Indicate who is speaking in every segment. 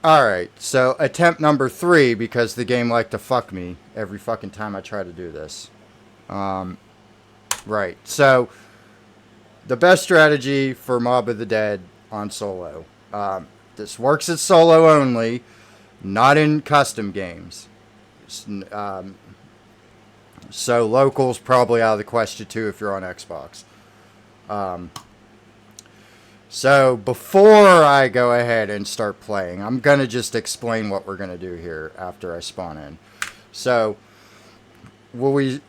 Speaker 1: Alright, so attempt number 3, because the game liked to fuck me every fucking time I try to do this. Right, so the best strategy for Mob of the Dead on solo. This works at solo only, not in custom games. Um, so local's probably out of the question too if you're on Xbox. So before I go ahead and start playing, I'm going to just explain what we're going to do here after I spawn in. So, will we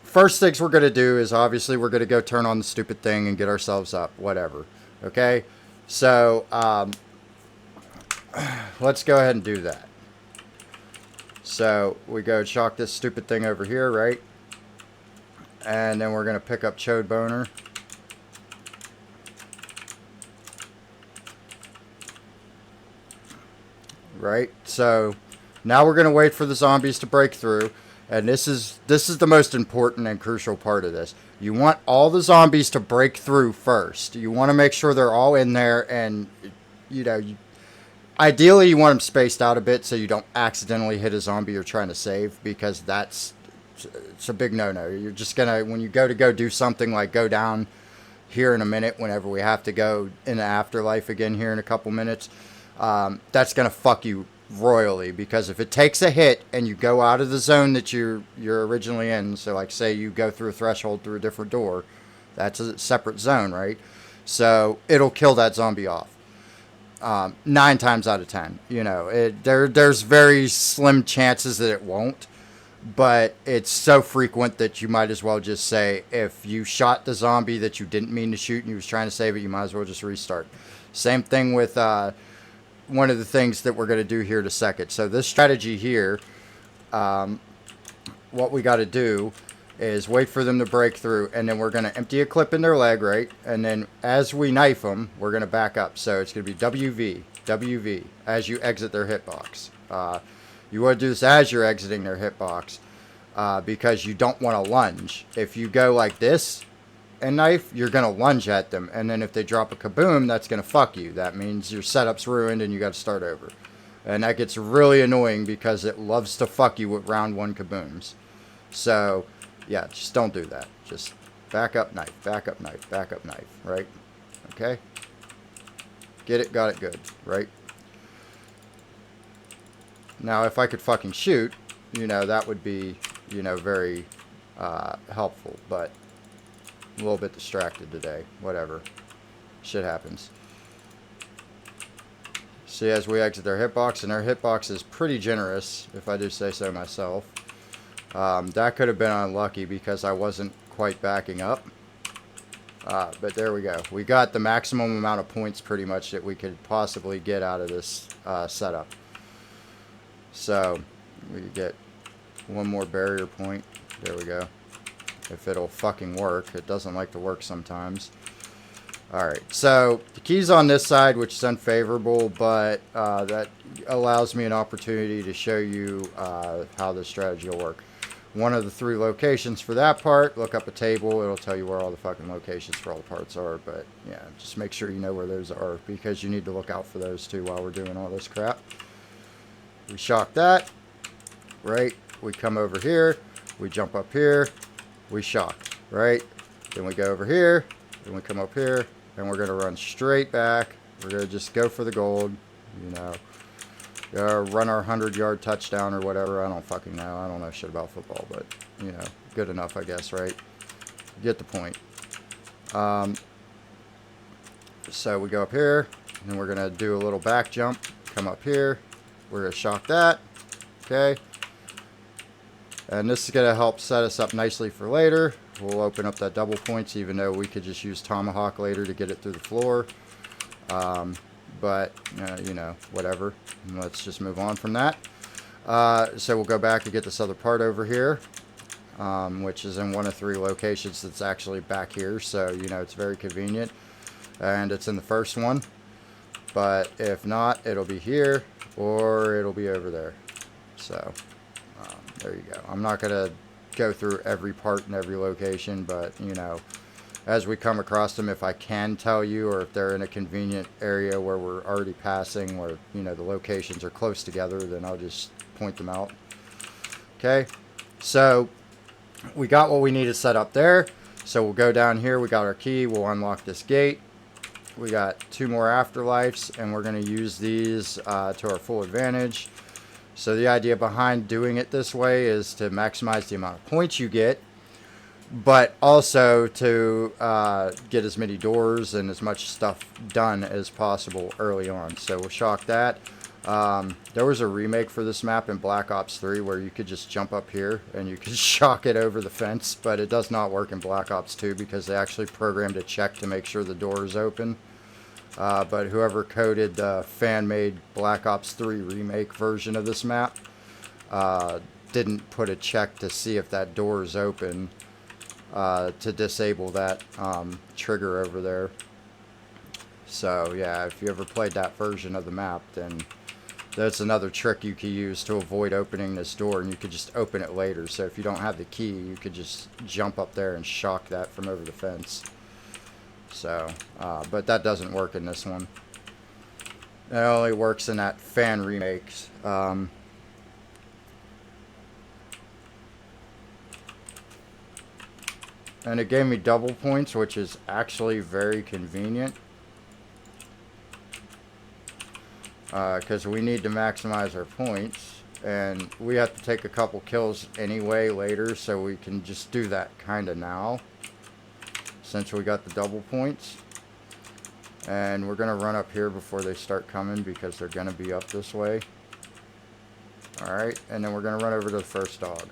Speaker 1: first things we're going to do is obviously we're going to go turn on the stupid thing and get ourselves up, whatever. Okay? So, let's go ahead and do that. So, we go chalk this stupid thing over here, right? And then we're going to pick up Chode Boner. Right? So, now we're going to wait for the zombies to break through. And this is the most important and crucial part of this. You want all the zombies to break through first. You want to make sure they're all in there, and ideally you want them spaced out a bit so you don't accidentally hit a zombie you're trying to save, because it's a big no-no. You're just gonna, when you go do something like go down here in a minute, whenever we have to go in the afterlife again here in a couple minutes, that's gonna fuck you royally, because if it takes a hit and you go out of the zone that you're originally in, so like say you go through a threshold through a different door, that's a separate zone, right? So it'll kill that zombie off. 9 times out of 10, there's very slim chances that it won't, but it's so frequent that you might as well just say, if you shot the zombie that you didn't mean to shoot and you was trying to save it, you might as well just restart. Same thing with one of the things that we're going to do here in a second. So this strategy here, what we got to do is wait for them to break through, and then we're going to empty a clip in their leg, right? And then as we knife them, we're going to back up. So it's going to be WV, WV, as you exit their hitbox. You want to do this as you're exiting their hitbox, because you don't want to lunge. If you go like this and knife, you're going to lunge at them. And then if they drop a kaboom, that's going to fuck you. That means your setup's ruined and you got to start over. And that gets really annoying because it loves to fuck you with round one kabooms. So, yeah, just don't do that. Just back up knife, back up knife, back up knife, right? Okay? Get it, got it, good, right? Now, if I could fucking shoot, that would be, very helpful. But a little bit distracted today. Whatever. Shit happens. See, as we exit their hitbox, and their hitbox is pretty generous, if I do say so myself. That could have been unlucky because I wasn't quite backing up. But there we go. We got the maximum amount of points pretty much that we could possibly get out of this setup. So, we get one more barrier point. There we go. If it'll fucking work. It doesn't like to work sometimes. Alright, so the key's on this side, which is unfavorable, but that allows me an opportunity to show you how this strategy will work. One of the 3 locations for that part, look up a table, it'll tell you where all the fucking locations for all the parts are, but yeah, just make sure you know where those are, because you need to look out for those too while we're doing all this crap. We shock that, right? We come over here, we jump up here, we shock, right? Then we go over here, then we come up here, and we're going to run straight back. We're going to just go for the gold, run our 100-yard touchdown or whatever. I don't fucking know. I don't know shit about football, but, good enough, I guess, right? Get the point. So we go up here, and we're going to do a little back jump, come up here. We're going to shock that, okay? And this is going to help set us up nicely for later. We'll open up that double points, even though we could just use Tomahawk later to get it through the floor. But, whatever. Let's just move on from that. So we'll go back and get this other part over here, which is in one of 3 locations that's actually back here. So, it's very convenient. And it's in the first one. But if not, it'll be here or it'll be over there. So, there you go. I'm not going to go through every part in every location, but, as we come across them, if I can tell you, or if they're in a convenient area where we're already passing, where, you know, the locations are close together, then I'll just point them out. Okay, so we got what we needed set up there. So we'll go down here. We got our key. We'll unlock this gate. We got 2 more afterlives, and we're going to use these to our full advantage. So the idea behind doing it this way is to maximize the amount of points you get, but also to get as many doors and as much stuff done as possible early on. So we'll shock that. There was a remake for this map in Black Ops 3 where you could just jump up here and you could shock it over the fence, but it does not work in Black Ops 2 because they actually programmed a check to make sure the door is open. But whoever coded the fan-made Black Ops 3 remake version of this map didn't put a check to see if that door is open to disable that trigger over there. So yeah, if you ever played that version of the map, then that's another trick you could use to avoid opening this door, and you could just open it later. So if you don't have the key, you could just jump up there and shock that from over the fence. So, but that doesn't work in this one. It only works in that fan remakes. And it gave me double points, which is actually very convenient. Because we need to maximize our points. And we have to take a couple kills anyway later, so we can just do that kind of now, since we got the double points. And we're going to run up here before they start coming, because they're going to be up this way. Alright, and then we're going to run over to the first dog.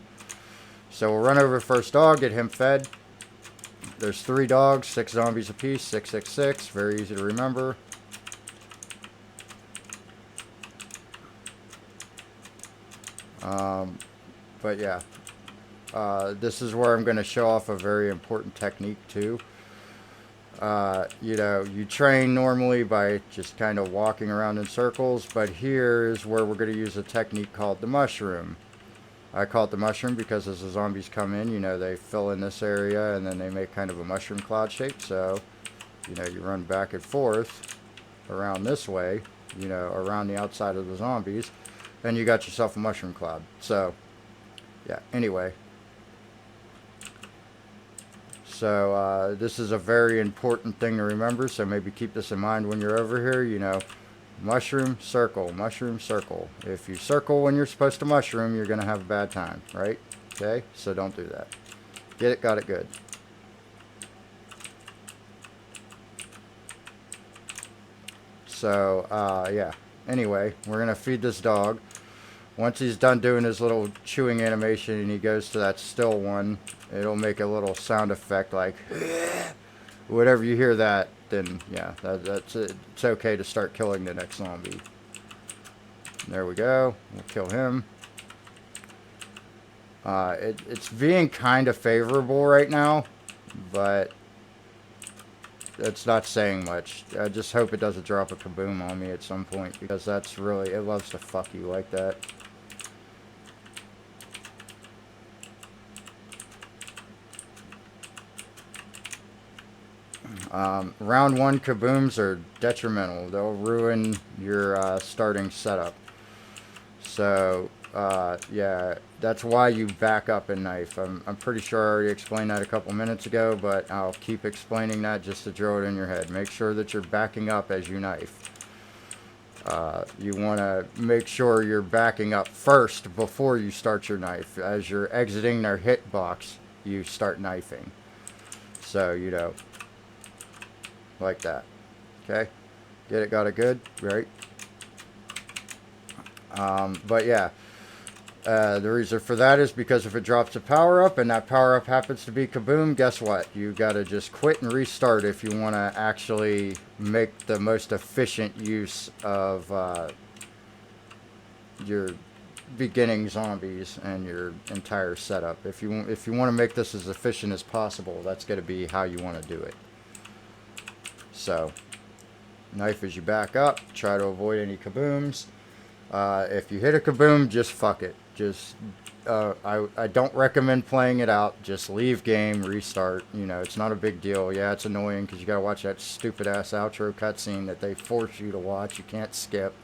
Speaker 1: So we'll run over to the first dog, get him fed. There's 3 dogs, 6 zombies apiece, 666, very easy to remember. But yeah, this is where I'm going to show off a very important technique too. You know, you train normally by just kind of walking around in circles, but here is where we're going to use a technique called the mushroom. I call it the mushroom because as the zombies come in, you know, they fill in this area and then they make kind of a mushroom cloud shape. So, you know, you run back and forth around this way, you know, around the outside of the zombies, and you got yourself a mushroom cloud. So, yeah, anyway. So, this is a very important thing to remember, so maybe keep this in mind when you're over here, you know. Mushroom, circle, mushroom, circle. If you circle when you're supposed to mushroom, you're going to have a bad time, right? Okay, so don't do that. Get it, got it, good. So, yeah. Anyway, we're going to feed this dog. Once he's done doing his little chewing animation and he goes to that still one, it'll make a little sound effect like, whatever you hear that, then yeah, that's it. It's okay to start killing the next zombie. There we go. We'll kill him. It's being kind of favorable right now, but it's not saying much. I just hope it doesn't drop a kaboom on me at some point, because that's really, it loves to fuck you like that. Round 1 kabooms are detrimental. They'll ruin your starting setup. So, yeah, that's why you back up and knife. I'm pretty sure I already explained that a couple minutes ago, but I'll keep explaining that just to drill it in your head. Make sure that you're backing up as you knife. You want to make sure you're backing up first before you start your knife. As you're exiting their hitbox, you start knifing. So, you know, like that. Okay? Get it, got it good, right? But yeah, the reason for that is because if it drops a power up and that power up happens to be kaboom, guess what? You gotta just quit and restart if you want to actually make the most efficient use of your beginning zombies and your entire setup. If you want to make this as efficient as possible, that's gonna be how you want to do it. So, knife as you back up, try to avoid any kabooms. If you hit a kaboom, just fuck it. Just I don't recommend playing it out. Just leave game, restart. You know, it's not a big deal. Yeah, it's annoying because you gotta watch that stupid ass outro cutscene that they force you to watch. You can't skip.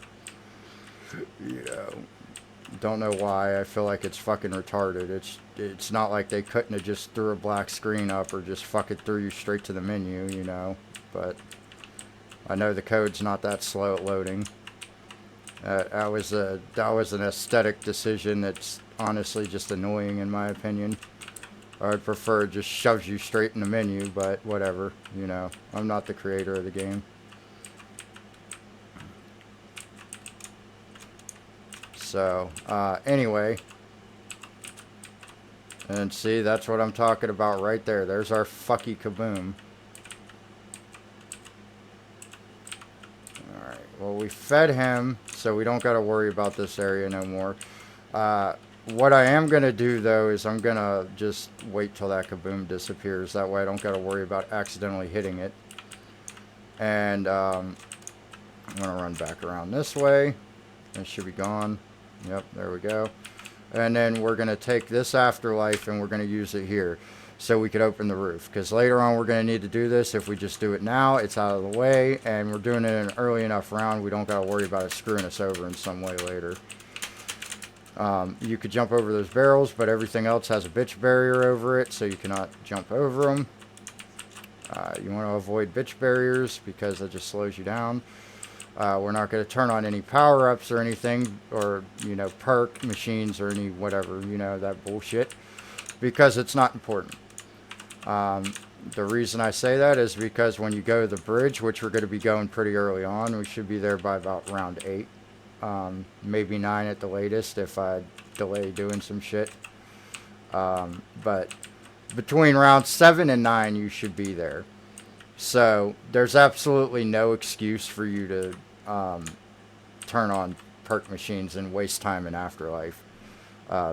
Speaker 1: You know, don't know why. I feel like it's fucking retarded. It's not like they couldn't have just threw a black screen up or just fucking threw you straight to the menu. You know, but I know the code's not that slow at loading. That was an aesthetic decision that's honestly just annoying in my opinion. I'd prefer it just shoves you straight in the menu, but whatever, you know. I'm not the creator of the game. So, anyway. And see, that's what I'm talking about right there. There's our fucky kaboom. Alright, well we fed him, so we don't gotta worry about this area no more. What I am going to do, though, is I'm going to just wait till that kaboom disappears. That way I don't got to worry about accidentally hitting it. And I'm going to run back around this way. It should be gone. Yep, there we go. And then we're going to take this afterlife and we're going to use it here. So we could open the roof. Because later on we're going to need to do this. If we just do it now, it's out of the way. And we're doing it in an early enough round. We don't got to worry about it screwing us over in some way later. You could jump over those barrels, but everything else has a bitch barrier over it, so you cannot jump over them. You want to avoid bitch barriers because it just slows you down. We're not going to turn on any power-ups or anything, or, you know, perk machines or any whatever, you know, that bullshit, because it's not important. The reason I say that is because when you go to the bridge, which we're going to be going pretty early on, we should be there by about round 8. Maybe 9 at the latest if I delay doing some shit. But between round 7 and 9 you should be there. So there's absolutely no excuse for you to turn on perk machines and waste time in Afterlife.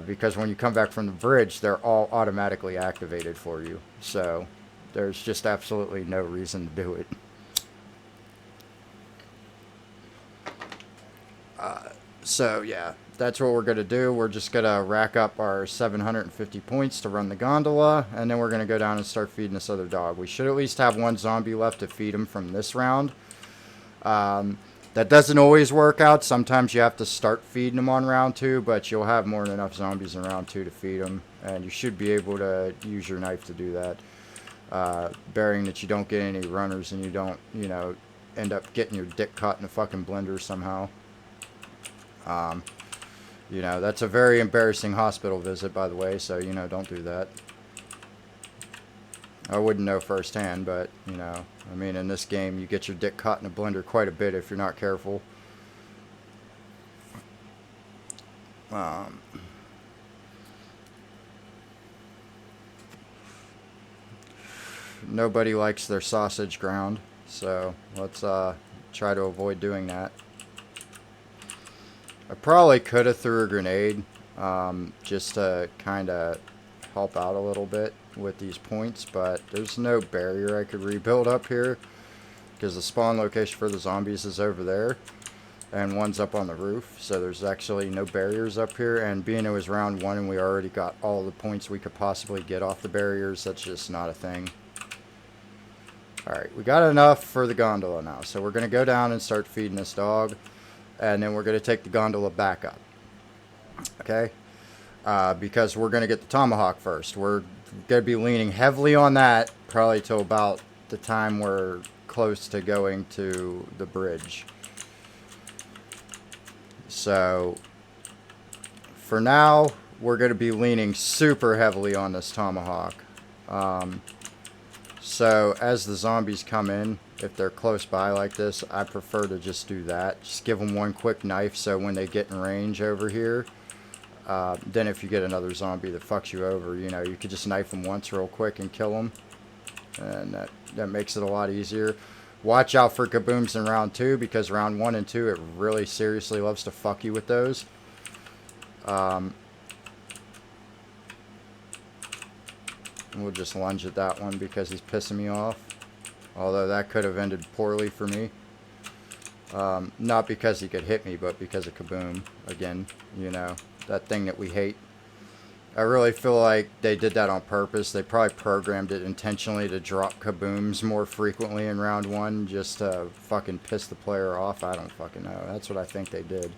Speaker 1: Because when you come back from the bridge, they're all automatically activated for you. So there's just absolutely no reason to do it. So yeah, that's what we're going to do. We're just going to rack up our 750 points to run the gondola, and then we're going to go down and start feeding this other dog. We should at least have one zombie left to feed him from this round. That doesn't always work out. Sometimes you have to start feeding them on round 2, but you'll have more than enough zombies in round 2 to feed them, and you should be able to use your knife to do that. Bearing that you don't get any runners and you don't, you know, end up getting your dick caught in a fucking blender somehow. You know, that's a very embarrassing hospital visit, by the way, so, you know, don't do that. I wouldn't know firsthand, but, you know, I mean, in this game, you get your dick caught in a blender quite a bit if you're not careful. Nobody likes their sausage ground, so let's try to avoid doing that. I probably could have threw a grenade just to kind of help out a little bit with these points, but there's no barrier I could rebuild up here because the spawn location for the zombies is over there and one's up on the roof, so there's actually no barriers up here. And being it was round 1 and we already got all the points we could possibly get off the barriers, that's just not a thing. Alright, we got enough for the gondola now, so we're going to go down and start feeding this dog. And then we're going to take the gondola back up. Okay? Because we're going to get the tomahawk first. We're going to be leaning heavily on that probably till about the time we're close to going to the bridge. So, for now, we're going to be leaning super heavily on this tomahawk. So, as the zombies come in, if they're close by like this, I prefer to just do that. Just give them one quick knife so when they get in range over here, then if you get another zombie that fucks you over, you know, you could just knife them once real quick and kill them. And that makes it a lot easier. Watch out for kabooms in round 2, because round 1 and 2, it really seriously loves to fuck you with those. We'll just lunge at that one because he's pissing me off. Although that could have ended poorly for me. Not because he could hit me, but because of kaboom. Again, you know, that thing that we hate. I really feel like they did that on purpose. They probably programmed it intentionally to drop kabooms more frequently in round one just to fucking piss the player off. I don't fucking know. That's what I think they did.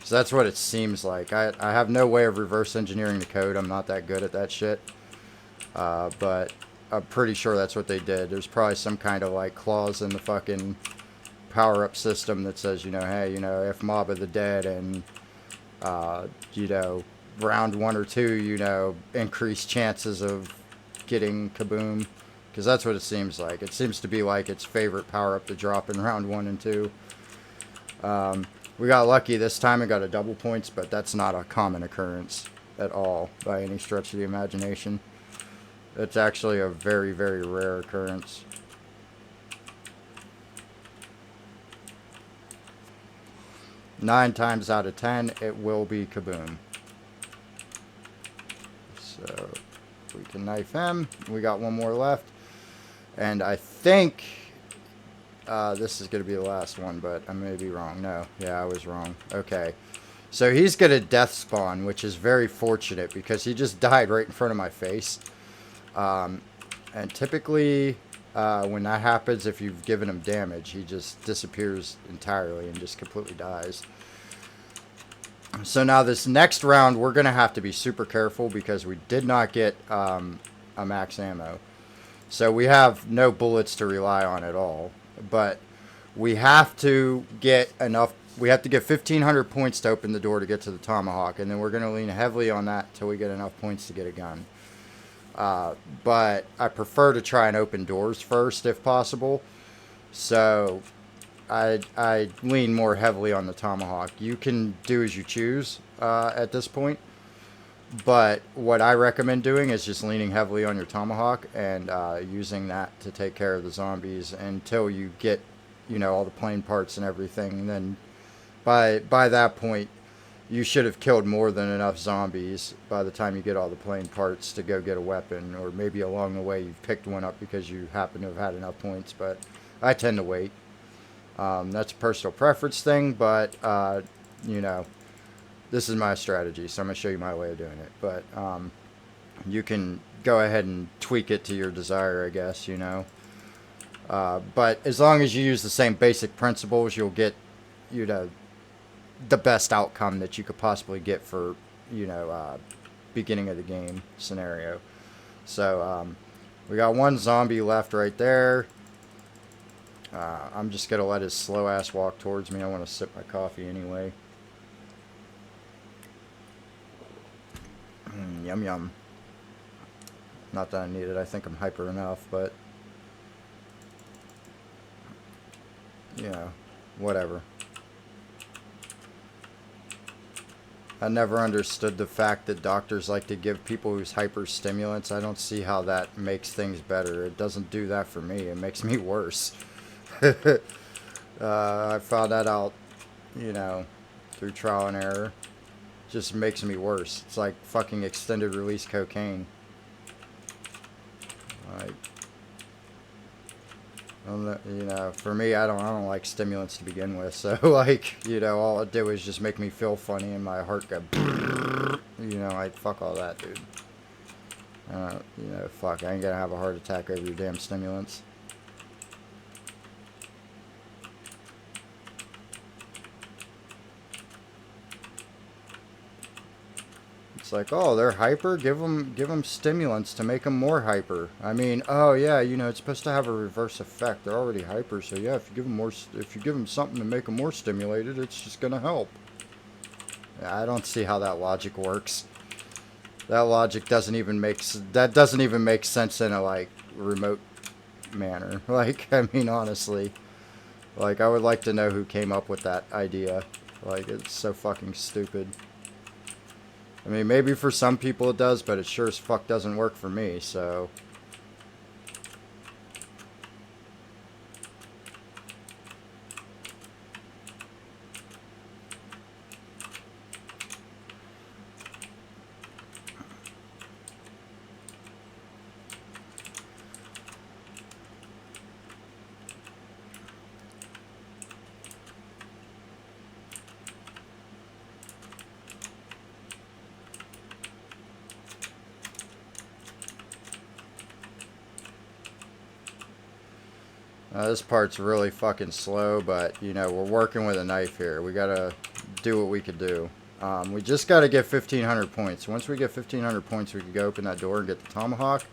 Speaker 1: So that's what it seems like. I have no way of reverse engineering the code. I'm not that good at that shit. But I'm pretty sure that's what they did. There's probably some kind of like clause in the fucking power-up system that says, you know, hey, you know, if Mob of the Dead and, you know, round 1 or 2, you know, increased chances of getting kaboom. Because that's what it seems like. It seems to be like its favorite power-up to drop in round 1 and 2. We got lucky this time and got a double points, but that's not a common occurrence at all by any stretch of the imagination. It's actually a very, very rare occurrence. Nine times out of 10, it will be kaboom. So we can knife him. We got one more left. And I think this is going to be the last one, but I may be wrong. No, yeah, I was wrong. Okay. So he's going to death spawn, which is very fortunate because he just died right in front of my face. And typically, when that happens, if you've given him damage, he just disappears entirely and just completely dies. So now this next round, we're going to have to be super careful because we did not get a max ammo. So we have no bullets to rely on at all. But we have to get enough. We have to get 1,500 points to open the door to get to the tomahawk. And then we're going to lean heavily on that until we get enough points to get a gun. But I prefer to try and open doors first if possible. So I lean more heavily on the tomahawk. You can do as you choose at this point. But what I recommend doing is just leaning heavily on your tomahawk and using that to take care of the zombies until you get, you know, all the plane parts and everything. And then by that point, you should have killed more than enough zombies by the time you get all the plane parts to go get a weapon. Or maybe along the way you've picked one up because you happen to have had enough points. But I tend to wait. That's a personal preference thing, but, you know, this is my strategy, so I'm going to show you my way of doing it. But you can go ahead and tweak it to your desire, I guess, you know. But as long as you use the same basic principles, you'll get, you know, the best outcome that you could possibly get for, you know, beginning of the game scenario. So we got one zombie left right there. I'm just going to let his slow ass walk towards me. I want to sip my coffee anyway. Yum yum. Not that I need it. I think I'm hyper enough, but you know, whatever. I never understood the fact that doctors like to give people who's hyper stimulants. I don't see how that makes things better. It doesn't do that for me. It makes me worse. I found that out, you know, through trial and error. Just makes me worse. It's like fucking extended release cocaine. Like, you know, for me, I don't like stimulants to begin with. So like, you know, all it did was just make me feel funny and my heart got, you know, like fuck all that, dude. You know, fuck, I ain't gonna have a heart attack over your damn stimulants. It's like, oh, they're hyper. Give them stimulants to make them more hyper. I mean, oh yeah, you know, it's supposed to have a reverse effect. They're already hyper, so yeah, if you give them something to make them more stimulated, it's just gonna help. Yeah, I don't see how that logic works. That logic doesn't even make sense in a like remote manner. Like, I mean, honestly, like I would like to know who came up with that idea. Like, it's so fucking stupid. I mean, maybe for some people it does, but it sure as fuck doesn't work for me, so. This part's really fucking slow, but, you know, we're working with a knife here. We gotta do what we could do. We just gotta get 1,500 points. Once we get 1,500 points, we can go open that door and get the tomahawk.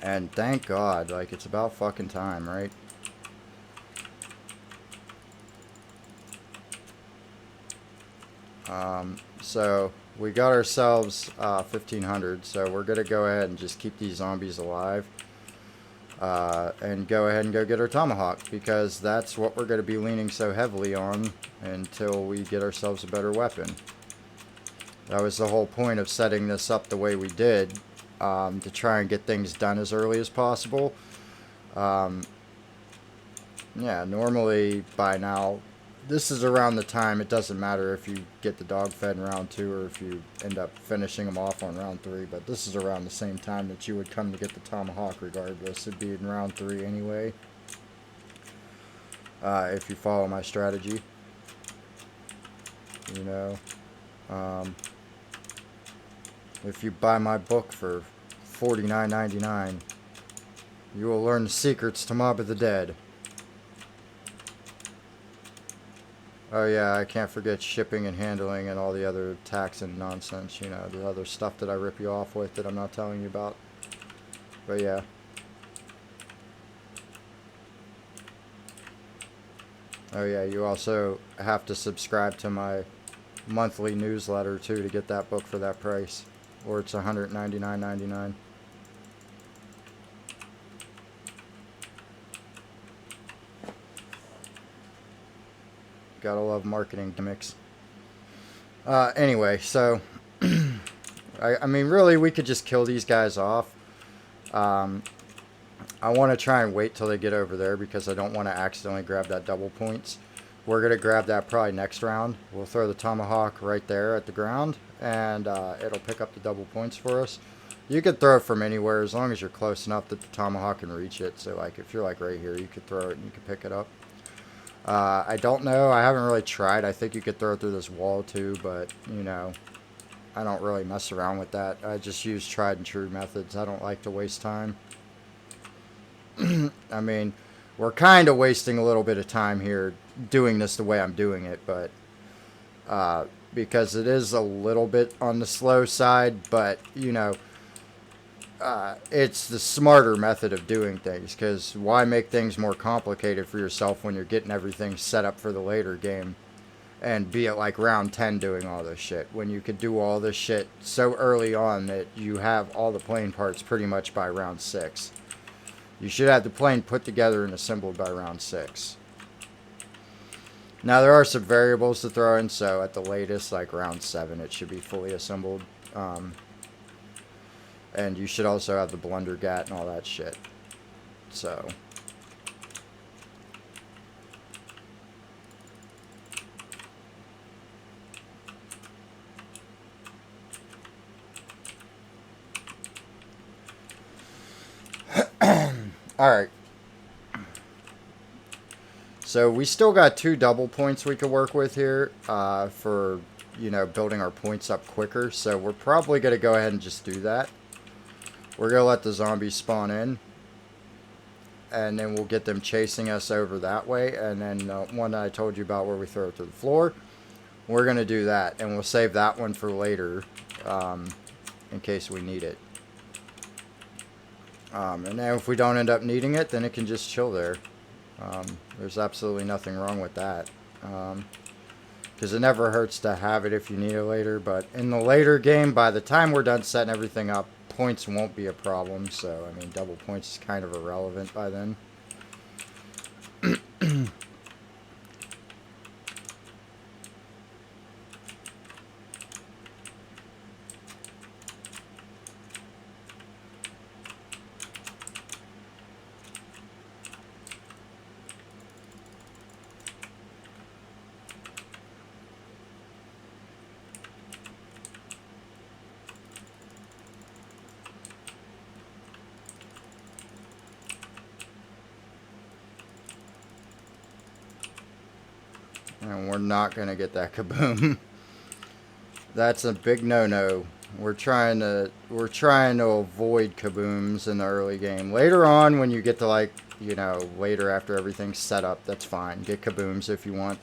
Speaker 1: And thank God, like, it's about fucking time, right? So we got ourselves 1,500, so we're gonna go ahead and just keep these zombies alive, and go ahead and go get our tomahawk, because that's what we're gonna be leaning so heavily on until we get ourselves a better weapon. That was the whole point of setting this up the way we did, to try and get things done as early as possible. Yeah, normally by now, this is around the time, it doesn't matter if you get the dog fed in round 2 or if you end up finishing them off on round 3, but this is around the same time that you would come to get the tomahawk regardless. It'd be in round 3 anyway, if you follow my strategy. You know, if you buy my book for $49.99, you will learn the secrets to Mob of the Dead. Oh yeah, I can't forget shipping and handling and all the other tax and nonsense, you know, the other stuff that I rip you off with that I'm not telling you about. But yeah. Oh yeah, you also have to subscribe to my monthly newsletter too to get that book for that price. Or it's $199.99. Gotta love marketing gimmicks. Anyway, so I mean, really, we could just kill these guys off. I want to try and wait till they get over there because I don't want to accidentally grab that double points. We're gonna grab that probably next round. We'll throw the tomahawk right there at the ground, and it'll pick up the double points for us. You could throw it from anywhere as long as you're close enough that the tomahawk can reach it. So, like, if you're like right here, you could throw it and you could pick it up. I don't know. I haven't really tried. I think you could throw it through this wall too, but, you know, I don't really mess around with that. I just use tried and true methods. I don't like to waste time. I mean, we're kind of wasting a little bit of time here doing this the way I'm doing it, but because it is a little bit on the slow side, but, you know, it's the smarter method of doing things, because why make things more complicated for yourself when you're getting everything set up for the later game and be at like round 10 doing all this shit, when you could do all this shit so early on that you have all the plane parts pretty much by round 6. You should have the plane put together and assembled by round 6. Now there are some variables to throw in, so at the latest, like round 7, it should be fully assembled. And you should also have the blunder gat and all that shit. So. Alright. So we still got 2 double points we could work with here for, you know, building our points up quicker. So we're probably going to go ahead and just do that. We're going to let the zombies spawn in, and then we'll get them chasing us over that way. And then one that I told you about where we throw it to the floor, we're going to do that. And we'll save that one for later in case we need it. And then if we don't end up needing it, then it can just chill there. There's absolutely nothing wrong with that. Because it never hurts to have it if you need it later. But in the later game, by the time we're done setting everything up, points won't be a problem. So, I mean, double points is kind of irrelevant by then. And we're not going to get that kaboom. That's a big no-no. We're trying to avoid kabooms in the early game. Later on, when you get to like, you know, later after everything's set up, that's fine. Get kabooms if you want,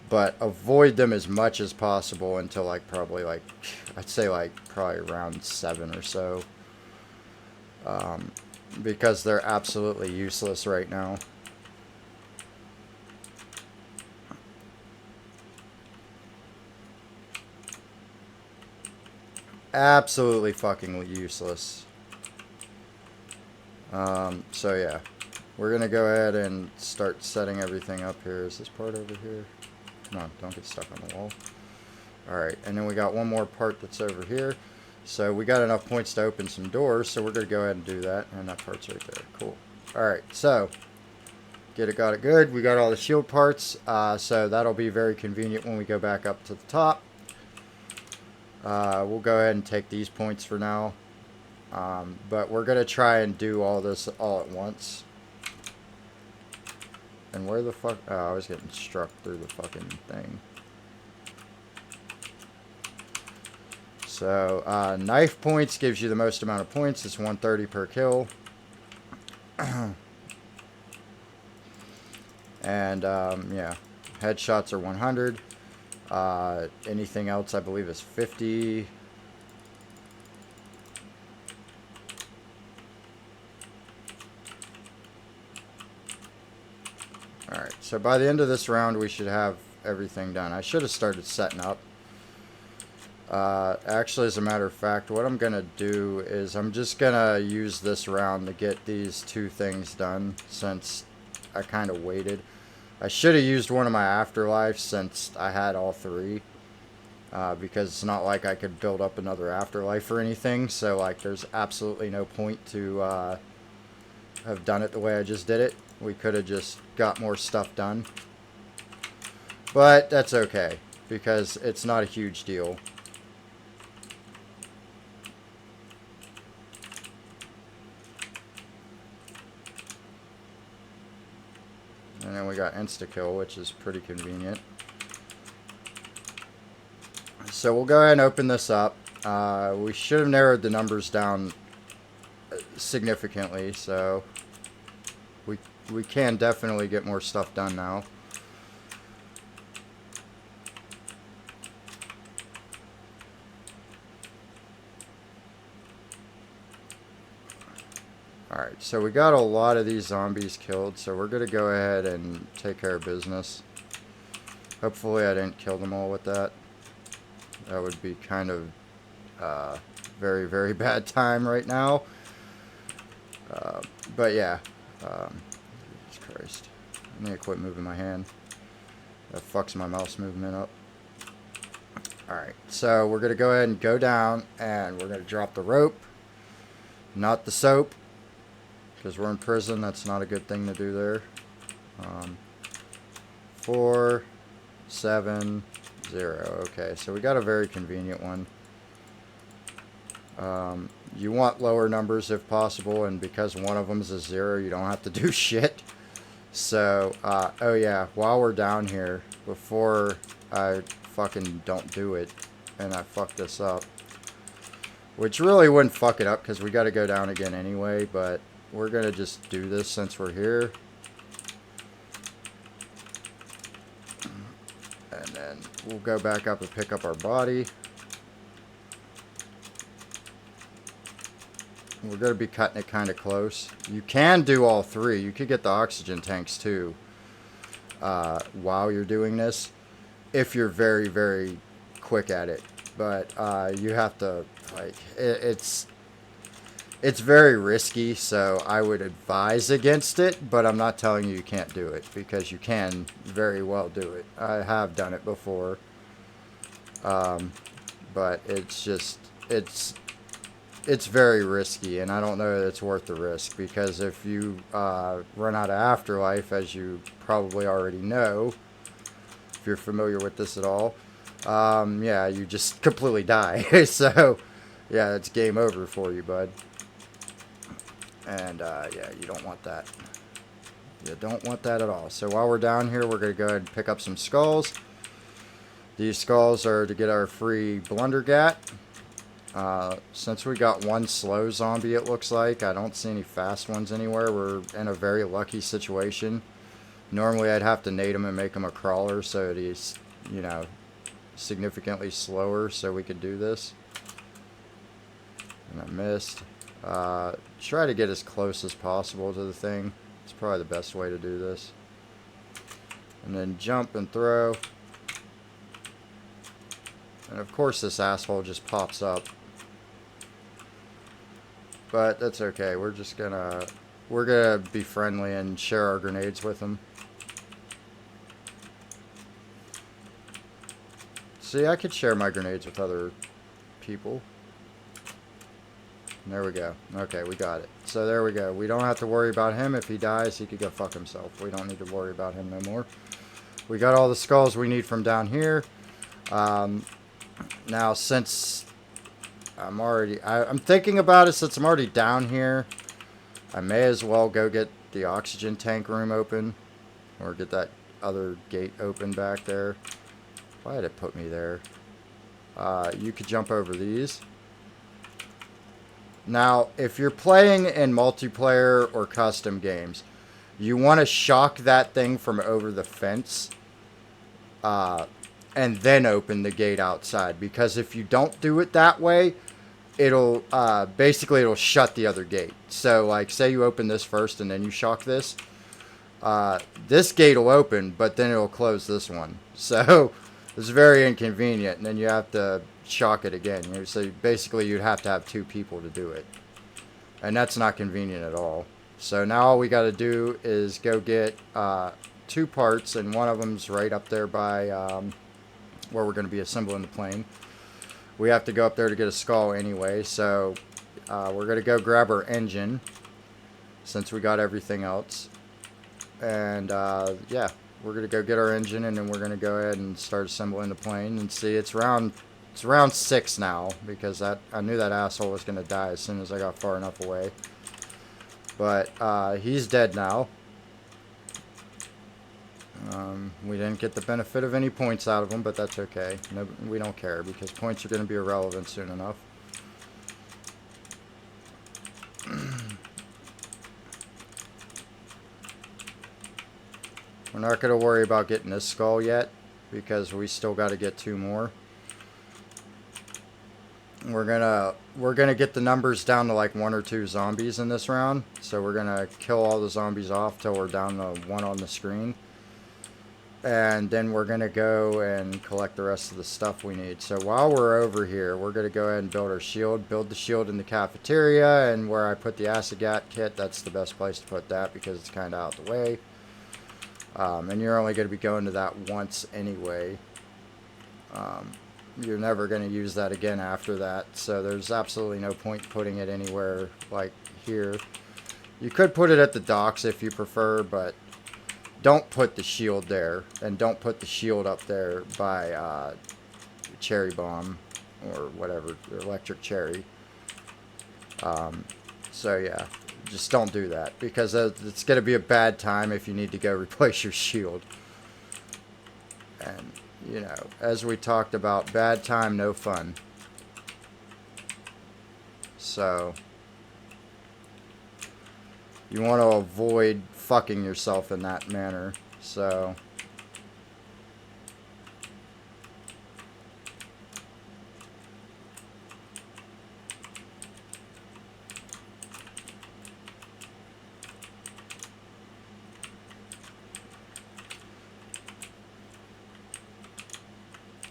Speaker 1: but avoid them as much as possible until like probably like, I'd say like probably around 7 or so, because they're absolutely useless right now. Absolutely fucking useless. So yeah, we're gonna go ahead and start setting everything up here. Is this part over here? Come on, don't get stuck on the wall. Alright, and then we got one more part that's over here. So we got enough points to open some doors, so we're gonna go ahead and do that. And that part's right there. Cool. Alright, so got it good. We got all the shield parts, so that'll be very convenient when we go back up to the top. We'll go ahead and take these points for now. But we're going to try and do all this all at once. And where the fuck... Oh, I was getting struck through the fucking thing. So, knife points gives you the most amount of points. It's 130 per kill. And, yeah. Headshots are 100. Anything else, I believe, is 50. Alright, so by the end of this round, we should have everything done. I should have started setting up. Actually, as a matter of fact, what I'm going to do is I'm just going to use this round to get these 2 things done, since I kind of waited. I should have used one of my afterlives since I had all 3. Because it's not like I could build up another afterlife or anything. So, like, there's absolutely no point to have done it the way I just did it. We could have just got more stuff done. But that's okay, because it's not a huge deal. And then we got insta-kill, which is pretty convenient. So we'll go ahead and open this up. We should have narrowed the numbers down significantly, so we can definitely get more stuff done now. Alright, so we got a lot of these zombies killed, so we're going to go ahead and take care of business. Hopefully I didn't kill them all with that. That would be kind of very, very bad time right now. But yeah. Jesus Christ. I need to quit moving my hand. That fucks my mouse movement up. Alright, so we're going to go ahead and go down, and we're going to drop the rope. Not the soap. Because we're in prison, that's not a good thing to do there. 4, 7, 0. Okay, so we got a very convenient one. You want lower numbers if possible, and because one of them is a 0, you don't have to do shit. So, oh yeah, while we're down here, before I fucking don't do it, and I fuck this up, which really wouldn't fuck it up, because we got to go down again anyway, but we're going to just do this since we're here. And then we'll go back up and pick up our body. We're going to be cutting it kind of close. You can do all 3. You could get the oxygen tanks too while you're doing this, if you're very, very quick at it. But you have to, like, it's very risky, so I would advise against it, but I'm not telling you can't do it, because you can very well do it. I have done it before. But it's just, it's very risky, and I don't know that it's worth the risk, because if you run out of afterlife, as you probably already know, if you're familiar with this at all, yeah, you just completely die. So, yeah, it's game over for you, bud. And, yeah, you don't want that. You don't want that at all. So while we're down here, we're going to go ahead and pick up some skulls. These skulls are to get our free Blundergat. Since we got one slow zombie, it looks like, I don't see any fast ones anywhere. We're in a very lucky situation. Normally I'd have to nade him and make him a crawler so that he's, you know, significantly slower so we could do this. And I missed. Try to get as close as possible to the thing. It's probably the best way to do this. And then jump and throw. And of course this asshole just pops up. But that's okay. We're gonna be friendly and share our grenades with him. See, I could share my grenades with other people. There we go. Okay, we got it. So there we go. We don't have to worry about him. If he dies, he could go fuck himself. We don't need to worry about him no more. We got all the skulls we need from down here. Now, since I'm thinking about it, since I'm already down here, I may as well go get the oxygen tank room open, or get that other gate open back there. Why did it put me there? You could jump over these. Now, if you're playing in multiplayer or custom games, you want to shock that thing from over the fence, and then open the gate outside. Because if you don't do it that way, it'll basically it'll shut the other gate. So, like, say you open this first and then you shock this, this gate will open, but then it'll close this one. So it's very inconvenient, and then you have to shock it again. You know, so basically you'd have to have two people to do it, and that's not convenient at all. So now all we got to do is go get two parts, and one of them's right up there by where we're going to be assembling the plane. We have to go up there to get a skull anyway, so we're going to go grab our engine since we got everything else. And yeah, we're going to go get our engine, and then we're going to go ahead and start assembling the plane. And see, it's round 6 now, because I knew that asshole was going to die as soon as I got far enough away. But he's dead now. We didn't get the benefit of any points out of him, but that's okay. No, we don't care, because points are going to be irrelevant soon enough. We're not going to worry about getting this skull yet, because we still got to get 2 more. We're gonna get the numbers down to like 1 or 2 zombies in this round. So we're gonna kill all the zombies off till we're down to 1 on the screen. And then we're gonna go and collect the rest of the stuff we need. So while we're over here, we're gonna go ahead and build our shield. Build the shield in the cafeteria, and where I put the acid gat kit, that's the best place to put that, because it's kind of out the way. And you're only going to be going to that once anyway. You're never going to use that again after that, so there's absolutely no point putting it anywhere like here. You could put it at the docks if you prefer, but don't put the shield there, and don't put the shield up there by Cherry Bomb or whatever, Electric Cherry. So yeah, just don't do that, because it's going to be a bad time if you need to go replace your shield. And, you know, as we talked about, bad time, no fun. So you want to avoid fucking yourself in that manner. So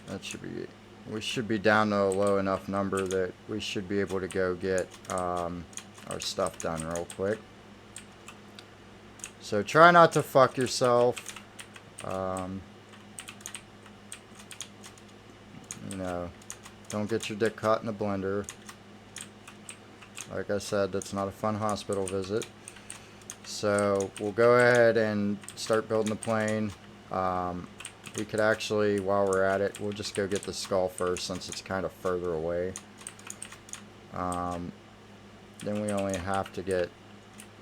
Speaker 1: that should be, we should be down to a low enough number that we should be able to go get our stuff done real quick. So try not to fuck yourself. You know, don't get your dick caught in a blender. Like I said, that's not a fun hospital visit. So we'll go ahead and start building the plane. We could actually, while we're at it, we'll just go get the skull first, since it's kind of further away. Then we only have to get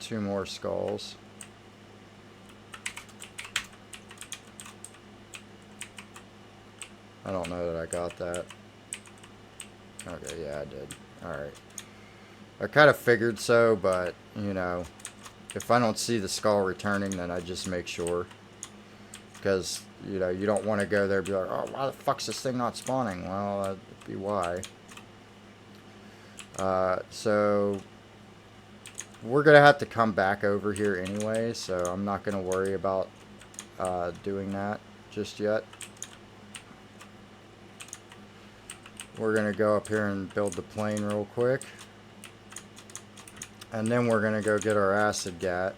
Speaker 1: 2 more skulls. I don't know that I got that. Okay, yeah, I did. Alright. I kind of figured so, but, you know, if I don't see the skull returning, then I just make sure. Because, you know, you don't want to go there and be like, oh, why the fuck's this thing not spawning? Well, that'd be why. So, we're going to have to come back over here anyway, so I'm not going to worry about doing that just yet. We're going to go up here and build the plane real quick. And then we're going to go get our acid gat.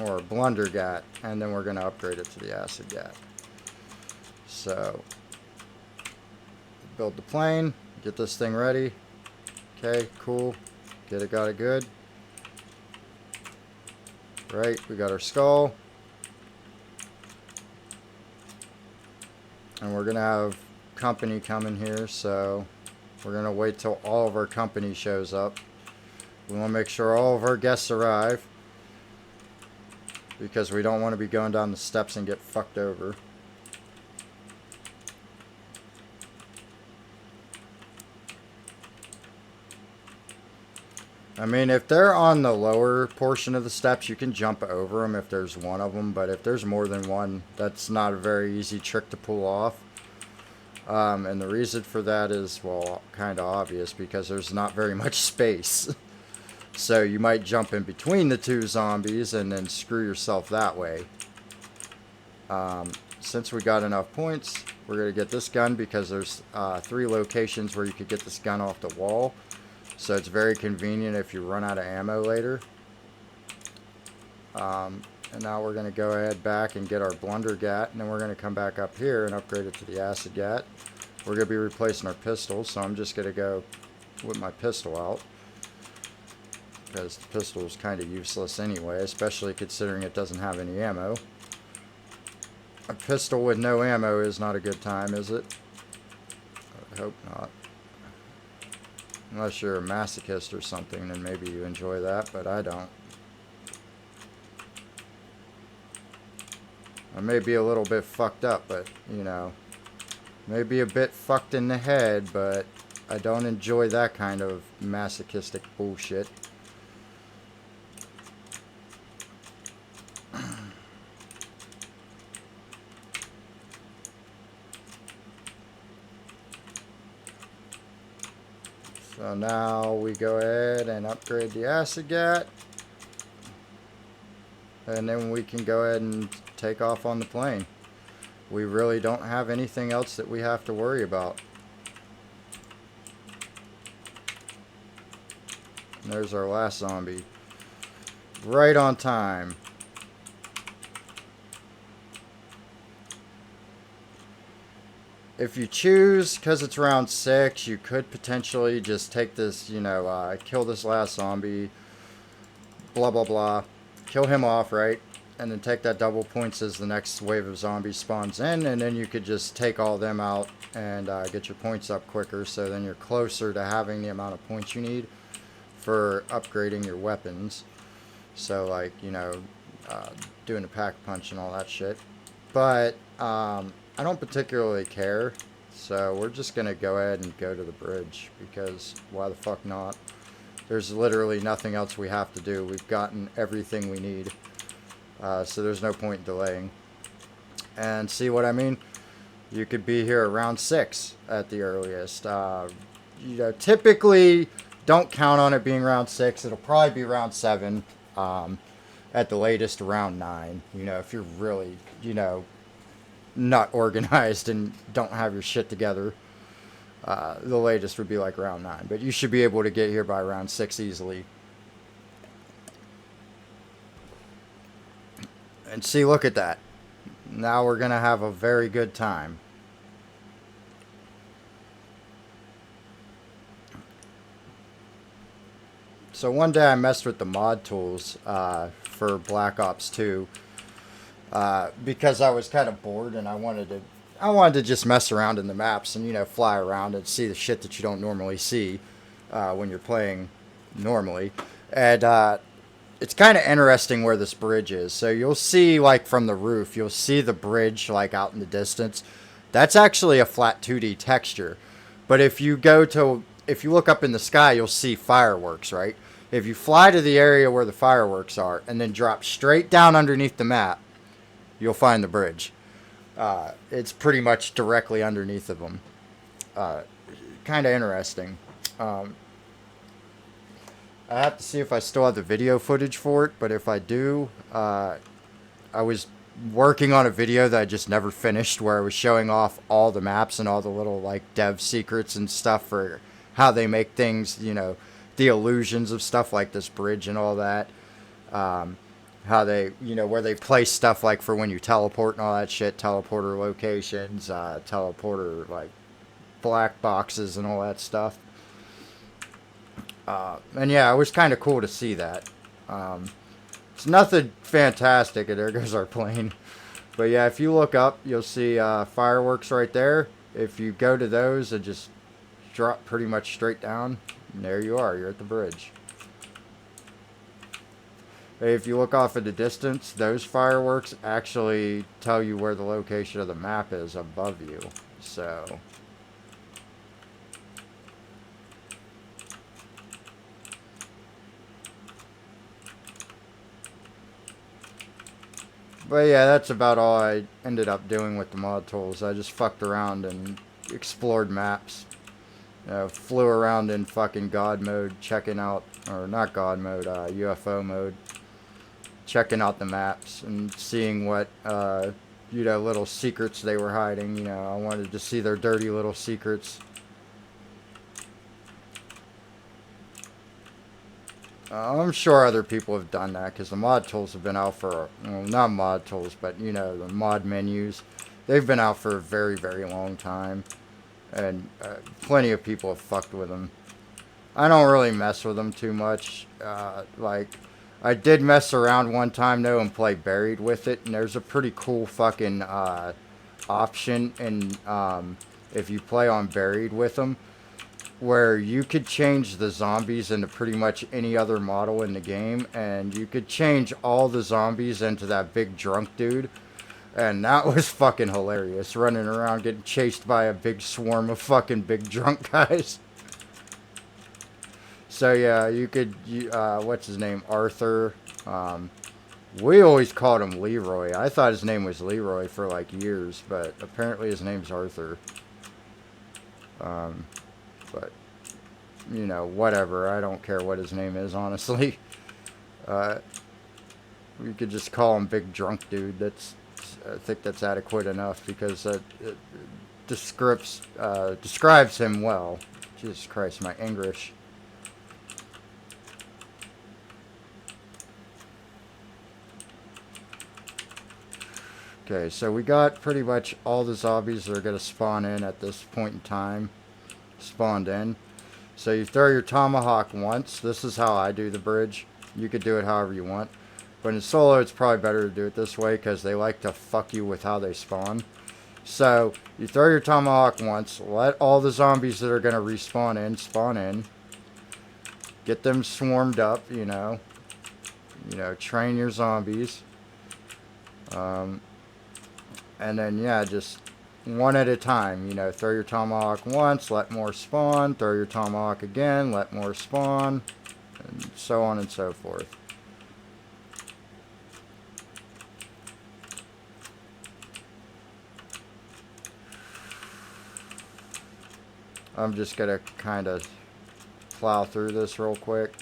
Speaker 1: Or blunder gat. And then we're going to upgrade it to the acid gat. So, build the plane. Get this thing ready. Okay, cool. Got it good. Right, we got our skull. And we're going to have company coming here, so we're going to wait till all of our company shows up. We want to make sure all of our guests arrive, because we don't want to be going down the steps and get fucked over. I mean, if they're on the lower portion of the steps, you can jump over them if there's one of them, but if there's more than one, that's not a very easy trick to pull off. And the reason for that is, well, kind of obvious, because there's not very much space. So you might jump in between the two zombies and then screw yourself that way. Since we got enough points, we're going to get this gun, because there's 3 locations where you could get this gun off the wall. So it's very convenient if you run out of ammo later. And now we're going to go ahead back and get our blunder gat, and then we're going to come back up here and upgrade it to the acid gat. We're going to be replacing our pistols, so I'm just going to go with my pistol out, because the pistol is kind of useless anyway, especially considering it doesn't have any ammo. A pistol with no ammo is not a good time, is it? I hope not. Unless you're a masochist or something, then maybe you enjoy that, but I don't. I may be a little bit fucked up, but, you know, maybe a bit fucked in the head, but I don't enjoy that kind of masochistic bullshit. So now we go ahead and upgrade the acid gat. And then we can go ahead and take off on the plane. We really don't have anything else that we have to worry about. And there's our last zombie. Right on time. If you choose, because it's round 6, you could potentially just take this, you know, kill this last zombie, blah, blah, blah. Kill him off, right? And then take that double points as the next wave of zombies spawns in, and then you could just take all them out and get your points up quicker, so then you're closer to having the amount of points you need for upgrading your weapons. So, like, you know, doing a pack punch and all that shit. But, I don't particularly care, so we're just going to go ahead and go to the bridge, because why the fuck not? There's literally nothing else we have to do. We've gotten everything we need, so there's no point in delaying. And see what I mean? You could be here around 6 at the earliest. You know, typically, don't count on it being round 6. It'll probably be round 7, at the latest around 9. You know, if you're really, you know, not organized and don't have your shit together, the latest would be like round 9, but you should be able to get here by round 6 easily. And see, look at that. Now we're gonna have a very good time. So one day I messed with the mod tools for Black Ops 2 because I was kind of bored, and I wanted to just mess around in the maps and, you know, fly around and see the shit that you don't normally see when you're playing normally. And it's kind of interesting where this bridge is. So you'll see, like, from the roof, you'll see the bridge, like, out in the distance. That's actually a flat 2D texture. But if you look up in the sky, you'll see fireworks, right? If you fly to the area where the fireworks are and then drop straight down underneath the map, you'll find the bridge. It's pretty much directly underneath of them. Kind of interesting. I have to see if I still have the video footage for it, but if I do, I was working on a video that I just never finished where I was showing off all the maps and all the little like dev secrets and stuff for how they make things, you know, the illusions of stuff like this bridge and all that. How they, you know, where they place stuff like for when you teleport and all that shit, teleporter locations, teleporter like black boxes and all that stuff. And yeah, it was kind of cool to see that. It's nothing fantastic, and there goes our plane. But yeah, if you look up, you'll see fireworks right there. If you go to those and just drop pretty much straight down, and there you are. You're at the bridge. If you look off in the distance, those fireworks actually tell you where the location of the map is above you. So... But yeah, that's about all I ended up doing with the mod tools. I just fucked around and explored maps. Flew around in fucking God mode, checking out, or not God mode, UFO mode. Checking out the maps and seeing what, you know, little secrets they were hiding. You know, I wanted to see their dirty little secrets. I'm sure other people have done that because the mod tools have been out for, well, not mod tools, but, you know, the mod menus. They've been out for a very, very long time. And plenty of people have fucked with them. I don't really mess with them too much. Like, I did mess around one time, though, and play Buried with it. And there's a pretty cool fucking option in, if you play on Buried with them, where you could change the zombies into pretty much any other model in the game, and you could change all the zombies into that big drunk dude, and that was fucking hilarious, running around getting chased by a big swarm of fucking big drunk guys. So yeah, you could, what's his name, Arthur, we always called him Leroy. I thought his name was Leroy for like years, but apparently his name's Arthur. But, you know, whatever. I don't care what his name is, honestly. We could just call him Big Drunk Dude. I think that's adequate enough because it describes him well. Jesus Christ, my English. Okay, so we got pretty much all the zombies that are going to spawn in at this point in time. Spawned in. So you throw your tomahawk once. This is how I do the bridge. You could do it however you want. But in solo, it's probably better to do it this way because they like to fuck you with how they spawn. So you throw your tomahawk once. Let all the zombies that are going to respawn in, spawn in. Get them swarmed up, you know. Train your zombies. And then, yeah, just one at a time, you know, throw your tomahawk once, let more spawn, throw your tomahawk again, let more spawn, and so on and so forth. I'm just going to kind of plow through this real quick,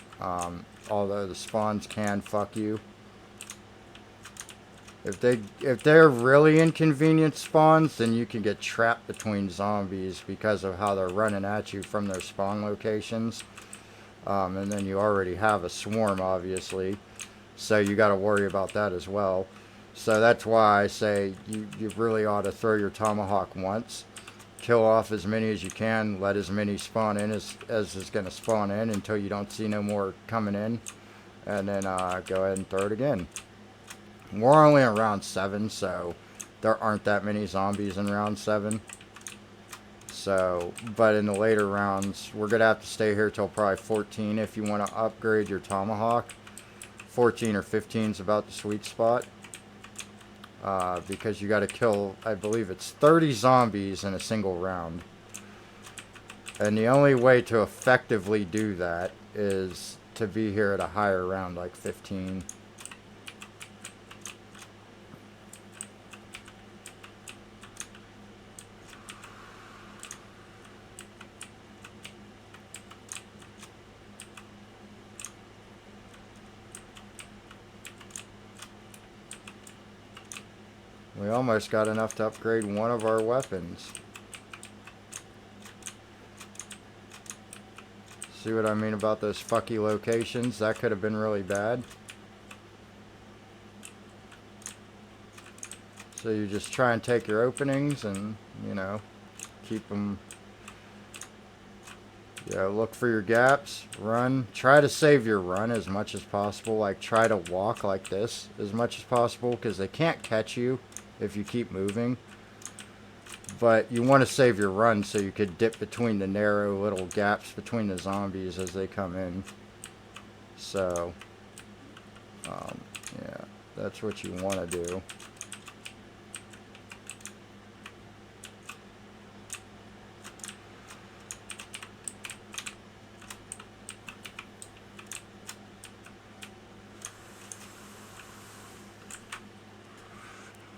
Speaker 1: although the spawns can fuck you. If they're really inconvenient spawns, then you can get trapped between zombies because of how they're running at you from their spawn locations. And then you already have a swarm, obviously. So you got to worry about that as well. So that's why I say you really ought to throw your tomahawk once. Kill off as many as you can. Let as many spawn in as is going to spawn in until you don't see no more coming in. And then go ahead and throw it again. We're only in round 7, so there aren't that many zombies in round 7. So, but in the later rounds, we're going to have to stay here till probably 14 if you want to upgrade your tomahawk. 14 or 15 is about the sweet spot. because you got to kill, I believe it's 30 zombies in a single round. And the only way to effectively do that is to be here at a higher round, like 15. We almost got enough to upgrade one of our weapons. See what I mean about those fucky locations? That could have been really bad. So you just try and take your openings and, you know, keep them. Yeah, look for your gaps, run. Try to save your run as much as possible. Like, try to walk like this as much as possible, because they can't catch you if you keep moving. But you want to save your run so you could dip between the narrow little gaps between the zombies as they come in. So, yeah, that's what you want to do.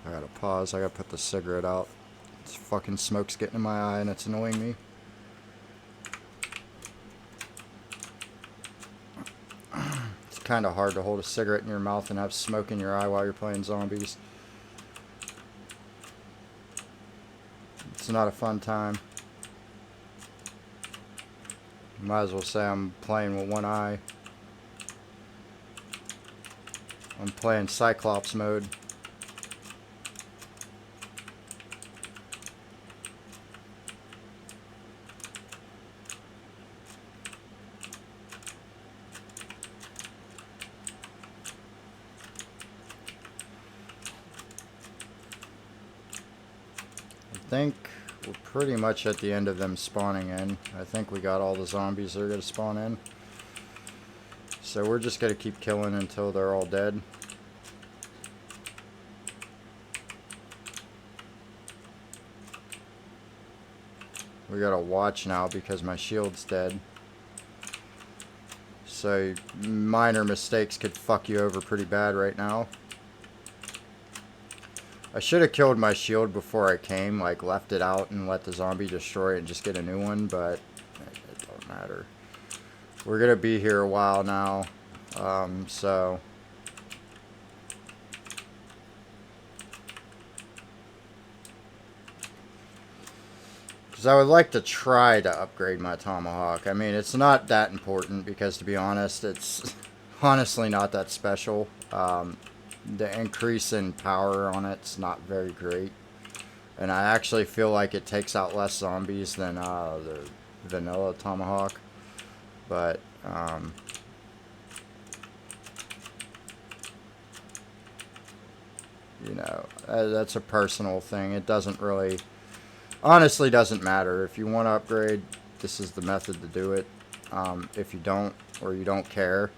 Speaker 1: I gotta pause. I gotta put the cigarette out. This fucking smoke's getting in my eye and it's annoying me. It's kind of hard to hold a cigarette in your mouth and have smoke in your eye while you're playing zombies. It's not a fun time. Might as well say I'm playing with one eye. I'm playing Cyclops mode. I think we're pretty much at the end of them spawning in. I think we got all the zombies that are going to spawn in. So we're just going to keep killing until they're all dead. We got to watch now because my shield's dead. So minor mistakes could fuck you over pretty bad right now. I should have killed my shield before I came, like left it out and let the zombie destroy it and just get a new one, but it don't matter. We're going to be here a while now, so... Because I would like to try to upgrade my tomahawk. I mean, it's not that important because, to be honest, it's honestly not that special. The increase in power on it's not very great. And I actually feel like it takes out less zombies than the vanilla tomahawk. But, you know, that's a personal thing. It doesn't really, honestly doesn't matter. If you want to upgrade, this is the method to do it. If you don't, or you don't care,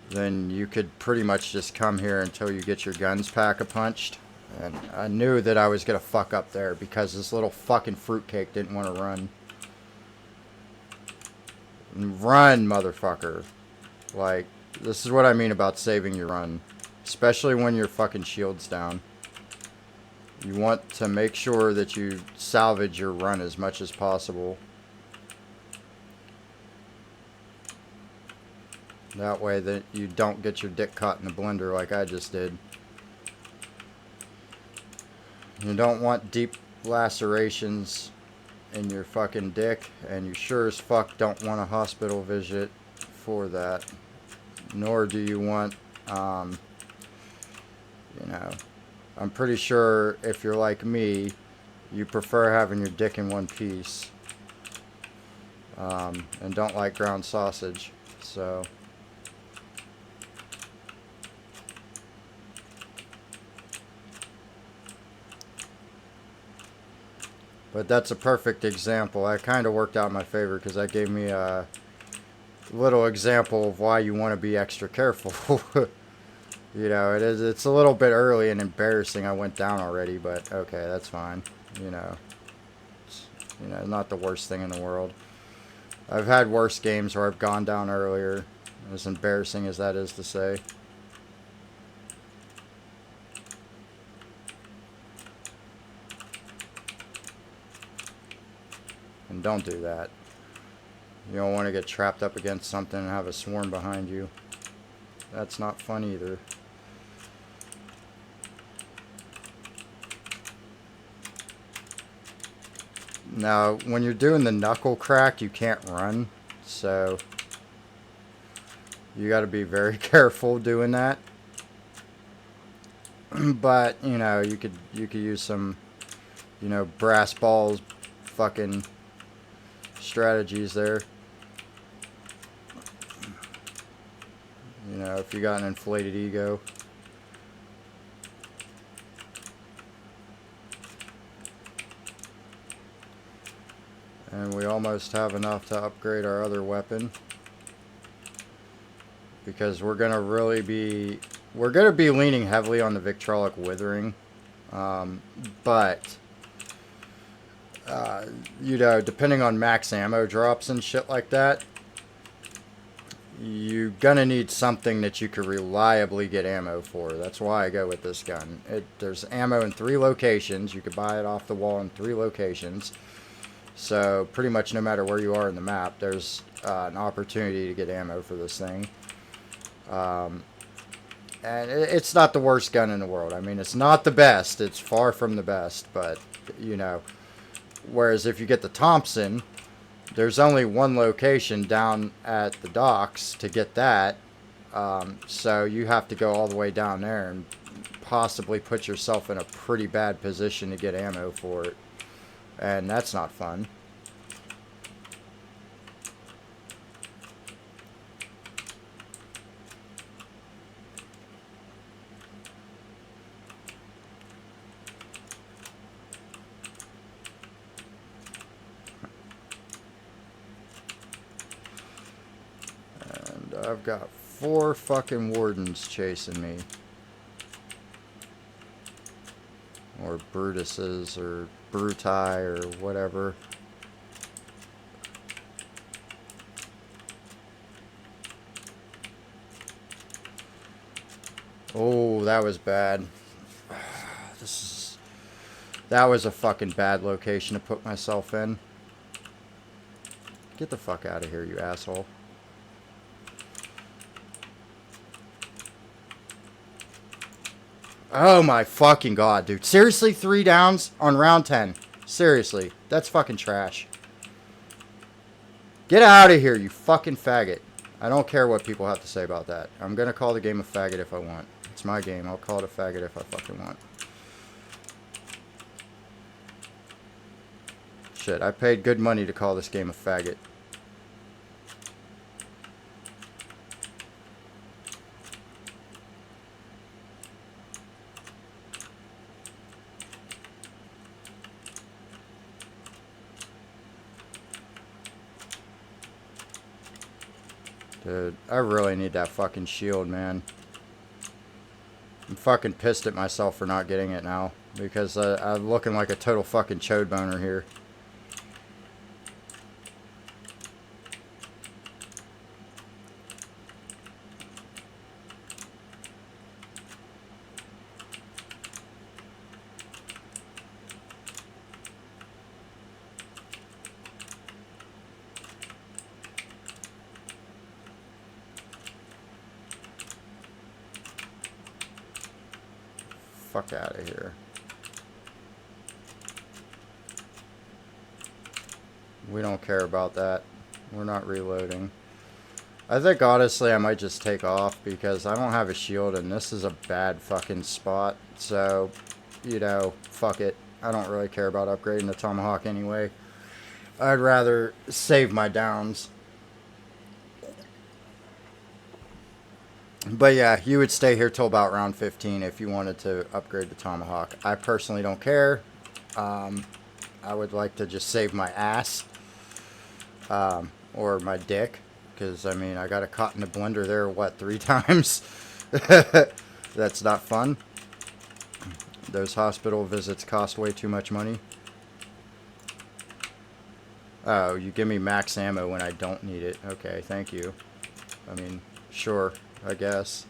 Speaker 1: then you could pretty much just come here until you get your guns pack-a-punched. And I knew that I was going to fuck up there because this little fucking fruitcake didn't want to run. Run, motherfucker. Like, this is what I mean about saving your run. Especially when your fucking shield's down. You want to make sure that you salvage your run as much as possible. That way that you don't get your dick caught in the blender like I just did. You don't want deep lacerations in your fucking dick, and you sure as fuck don't want a hospital visit for that. Nor do you want, you know, I'm pretty sure if you're like me, you prefer having your dick in one piece. And don't like ground sausage, so... But that's a perfect example. That kind of worked out in my favor because that gave me a little example of why you want to be extra careful. You know, it's a little bit early and embarrassing. I went down already, but okay, that's fine. You know, not the worst thing in the world. I've had worse games where I've gone down earlier, as embarrassing as that is to say. And don't do that. You don't want to get trapped up against something and have a swarm behind you. That's not fun either. Now, when you're doing the knuckle crack, you can't run, so you got to be very careful doing that. But you know, you could use some, brass balls, fucking strategies there. You know, if you got an inflated ego. And we almost have enough to upgrade our other weapon. Because we're going to be leaning heavily on the Victrolic Withering. But, you know, depending on max ammo drops and shit like that, you're going to need something that you can reliably get ammo for. That's why I go with this gun. There's ammo in 3 locations. You could buy it off the wall in 3 locations. So pretty much no matter where you are in the map, there's an opportunity to get ammo for this thing. And it's not the worst gun in the world. I mean, it's not the best. It's far from the best. But, you know, whereas if you get the Thompson, there's only one location down at the docks to get that. So you have to go all the way down there and possibly put yourself in a pretty bad position to get ammo for it. And that's not fun. And I've got 4 fucking wardens chasing me. Or Brutuses, or Bruti, or whatever. Oh, that was bad. That was a fucking bad location to put myself in. Get the fuck out of here, you asshole. Oh my fucking god, dude. Seriously, 3 downs on round 10. Seriously, that's fucking trash. Get out of here, you fucking faggot. I don't care what people have to say about that. I'm gonna call the game a faggot if I want. It's my game. I'll call it a faggot if I fucking want. Shit, I paid good money to call this game a faggot. Dude, I really need that fucking shield, man. I'm fucking pissed at myself for not getting it now. Because I'm looking like a total fucking chode boner here. Fuck out of here. We don't care about that. We're not reloading. I think honestly I might just take off because I don't have a shield and this is a bad fucking spot. So, you know, fuck it. I don't really care about upgrading the Tomahawk anyway. I'd rather save my downs. But yeah, you would stay here till about round 15 if you wanted to upgrade the Tomahawk. I personally don't care. I would like to just save my ass. Or my dick. Because, I mean, I got it caught in the blender there, what, 3 times? That's not fun. Those hospital visits cost way too much money. Oh, you give me max ammo when I don't need it. Okay, thank you. I mean, sure, I guess.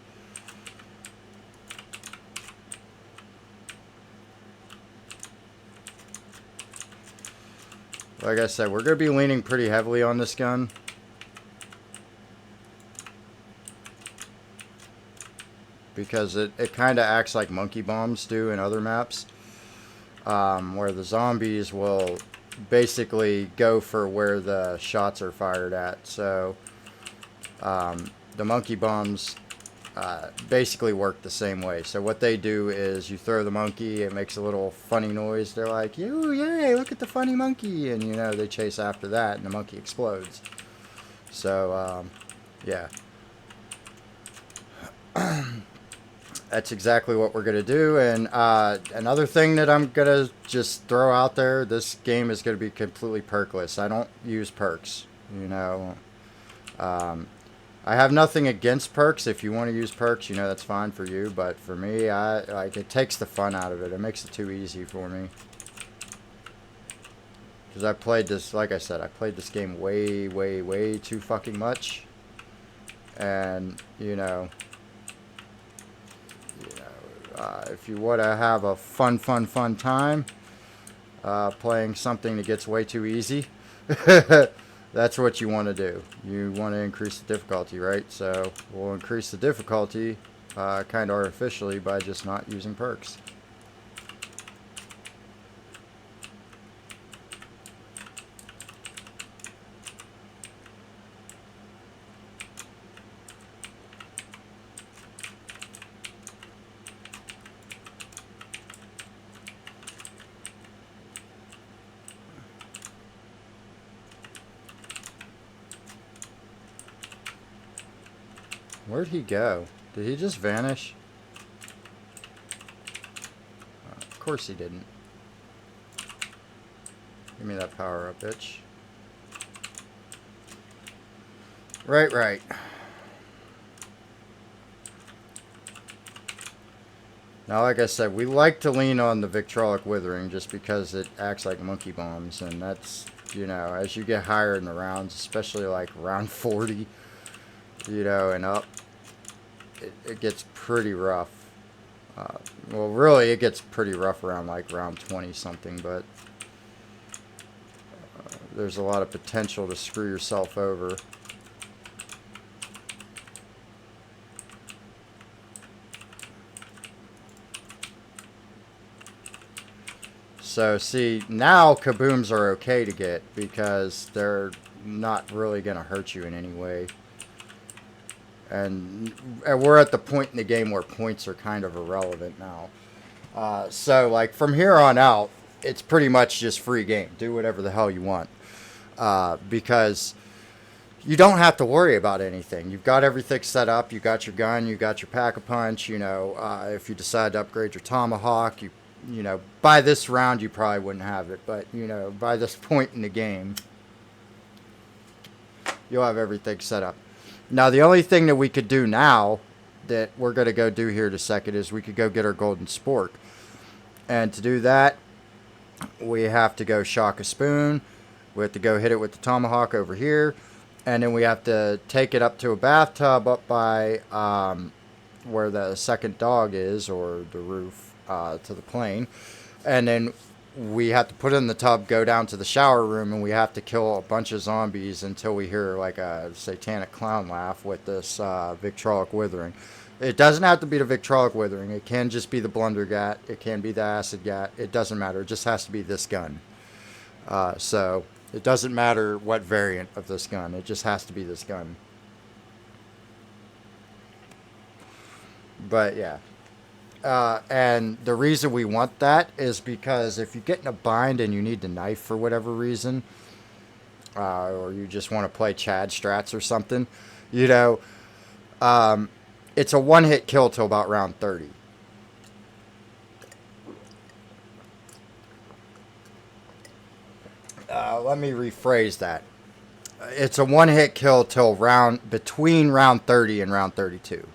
Speaker 1: Like I said, we're going to be leaning pretty heavily on this gun. Because it kind of acts like monkey bombs do in other maps. Where the zombies will basically go for where the shots are fired at. So the monkey bombs basically work the same way. So what they do is you throw the monkey, it makes a little funny noise. They're like, "Yoo, yay, look at the funny monkey." And, you know, they chase after that and the monkey explodes. So, yeah. That's exactly what we're going to do. And another thing that I'm going to just throw out there, this game is going to be completely perkless. I don't use perks, you know. I have nothing against perks. If you want to use perks, you know, that's fine for you. But for me, it takes the fun out of it. It makes it too easy for me. Because I played this, like I said, I played this game way, way, way too fucking much. And, you know, if you want to have a fun time playing something that gets way too easy, that's what you want to do. You want to increase the difficulty, right? So we'll increase the difficulty kind of artificially by just not using perks. Where'd he go? Did he just vanish? Of course he didn't. Give me that power up, bitch. Right. Now, like I said, we like to lean on the vitriolic withering just because it acts like monkey bombs. And that's, you know, as you get higher in the rounds, especially like round 40, you know, and up, it gets pretty rough. Well, really, it gets pretty rough around like round 20 something, but there's a lot of potential to screw yourself over. So, see, now kabooms are okay to get because they're not really going to hurt you in any way. And we're at the point in the game where points are kind of irrelevant now. So, like, from here on out, it's pretty much just free game. Do whatever the hell you want. Because you don't have to worry about anything. You've got everything set up. You got your gun. You got your pack-a-punch. You know, if you decide to upgrade your tomahawk, you know, by this round, you probably wouldn't have it. But, you know, by this point in the game, you'll have everything set up. Now, the only thing that we could do now that we're going to go do here in a second is we could go get our golden spork. And to do that, we have to go shock a spoon. We have to go hit it with the tomahawk over here. And then we have to take it up to a bathtub up by where the second dog is, or the roof to the plane. And then we have to put it in the tub, go down to the shower room, and we have to kill a bunch of zombies until we hear like a satanic clown laugh with this vitriolic withering. It doesn't have to be the vitriolic withering. It can just be the blunder gat. It can be the acid gat. It doesn't matter. It just has to be this gun. So it doesn't matter what variant of this gun. It just has to be this gun. But yeah. And the reason we want that is because if you get in a bind and you need the knife for whatever reason, or you just want to play Chad strats or something, you know, it's a one-hit kill till about round 30. Let me rephrase that. It's a one-hit kill till between round 30 and round 32.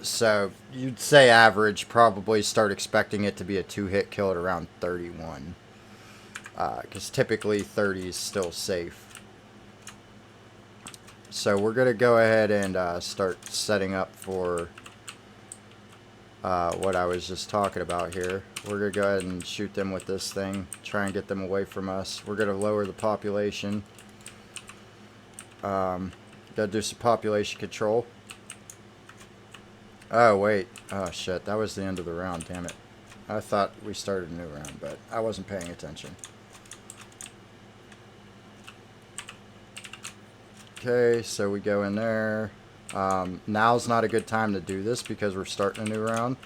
Speaker 1: So you'd say average, probably start expecting it to be a 2-hit kill at around 31. Because typically 30 is still safe. So we're going to go ahead and start setting up for what I was just talking about here. We're going to go ahead and shoot them with this thing. Try and get them away from us. We're going to lower the population. Got to do some population control. Oh, wait. Oh, shit. That was the end of the round. Damn it. I thought we started a new round, but I wasn't paying attention. Okay, so we go in there. Now's not a good time to do this because we're starting a new round.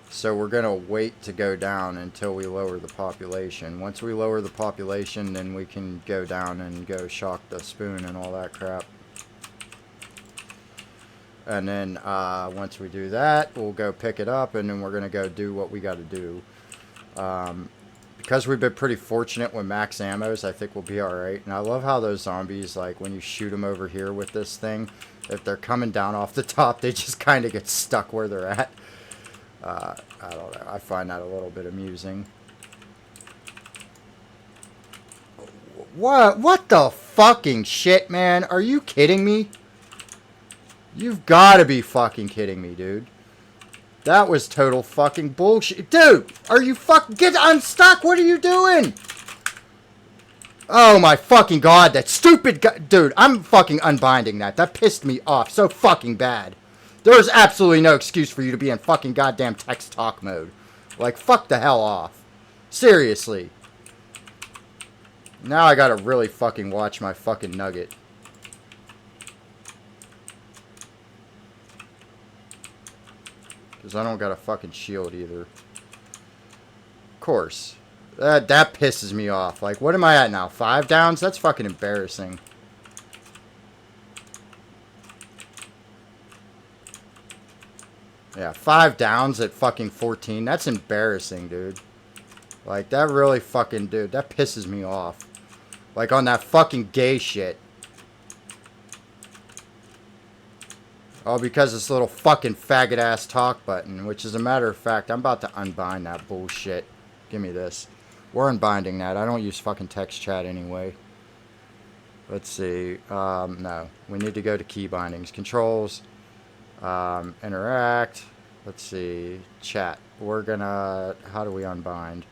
Speaker 1: So we're going to wait to go down until we lower the population. Once we lower the population, then we can go down and go shock the spoon and all that crap. And then once we do that, we'll go pick it up, and then we're going to go do what we got to do. Because we've been pretty fortunate with max ammos, I think we'll be alright. And I love how those zombies, like when you shoot them over here with this thing, if they're coming down off the top, they just kind of get stuck where they're at. I don't know. I find that a little bit amusing. What the fucking shit, man? Are you kidding me? You've got to be fucking kidding me, dude. That was total fucking bullshit. Dude, are you get unstuck? What are you doing? Oh my fucking god, that stupid guy. Dude, I'm fucking unbinding that. That pissed me off so fucking bad. There is absolutely no excuse for you to be in fucking goddamn text talk mode. Like, fuck the hell off. Seriously. Now I gotta really fucking watch my fucking nugget. Because I don't got a fucking shield either. Of course. That pisses me off. Like, what am I at now? 5 downs? That's fucking embarrassing. Yeah, 5 downs at fucking 14. That's embarrassing, dude. Like, that really fucking, dude, that pisses me off. Like, on that fucking gay shit. Oh, because this little fucking faggot-ass talk button, which as a matter of fact, I'm about to unbind that bullshit. Give me this. We're unbinding that. I don't use fucking text chat anyway. Let's see. No. We need to go to key bindings. Controls. Interact. Let's see. Chat. We're gonna... How do we unbind?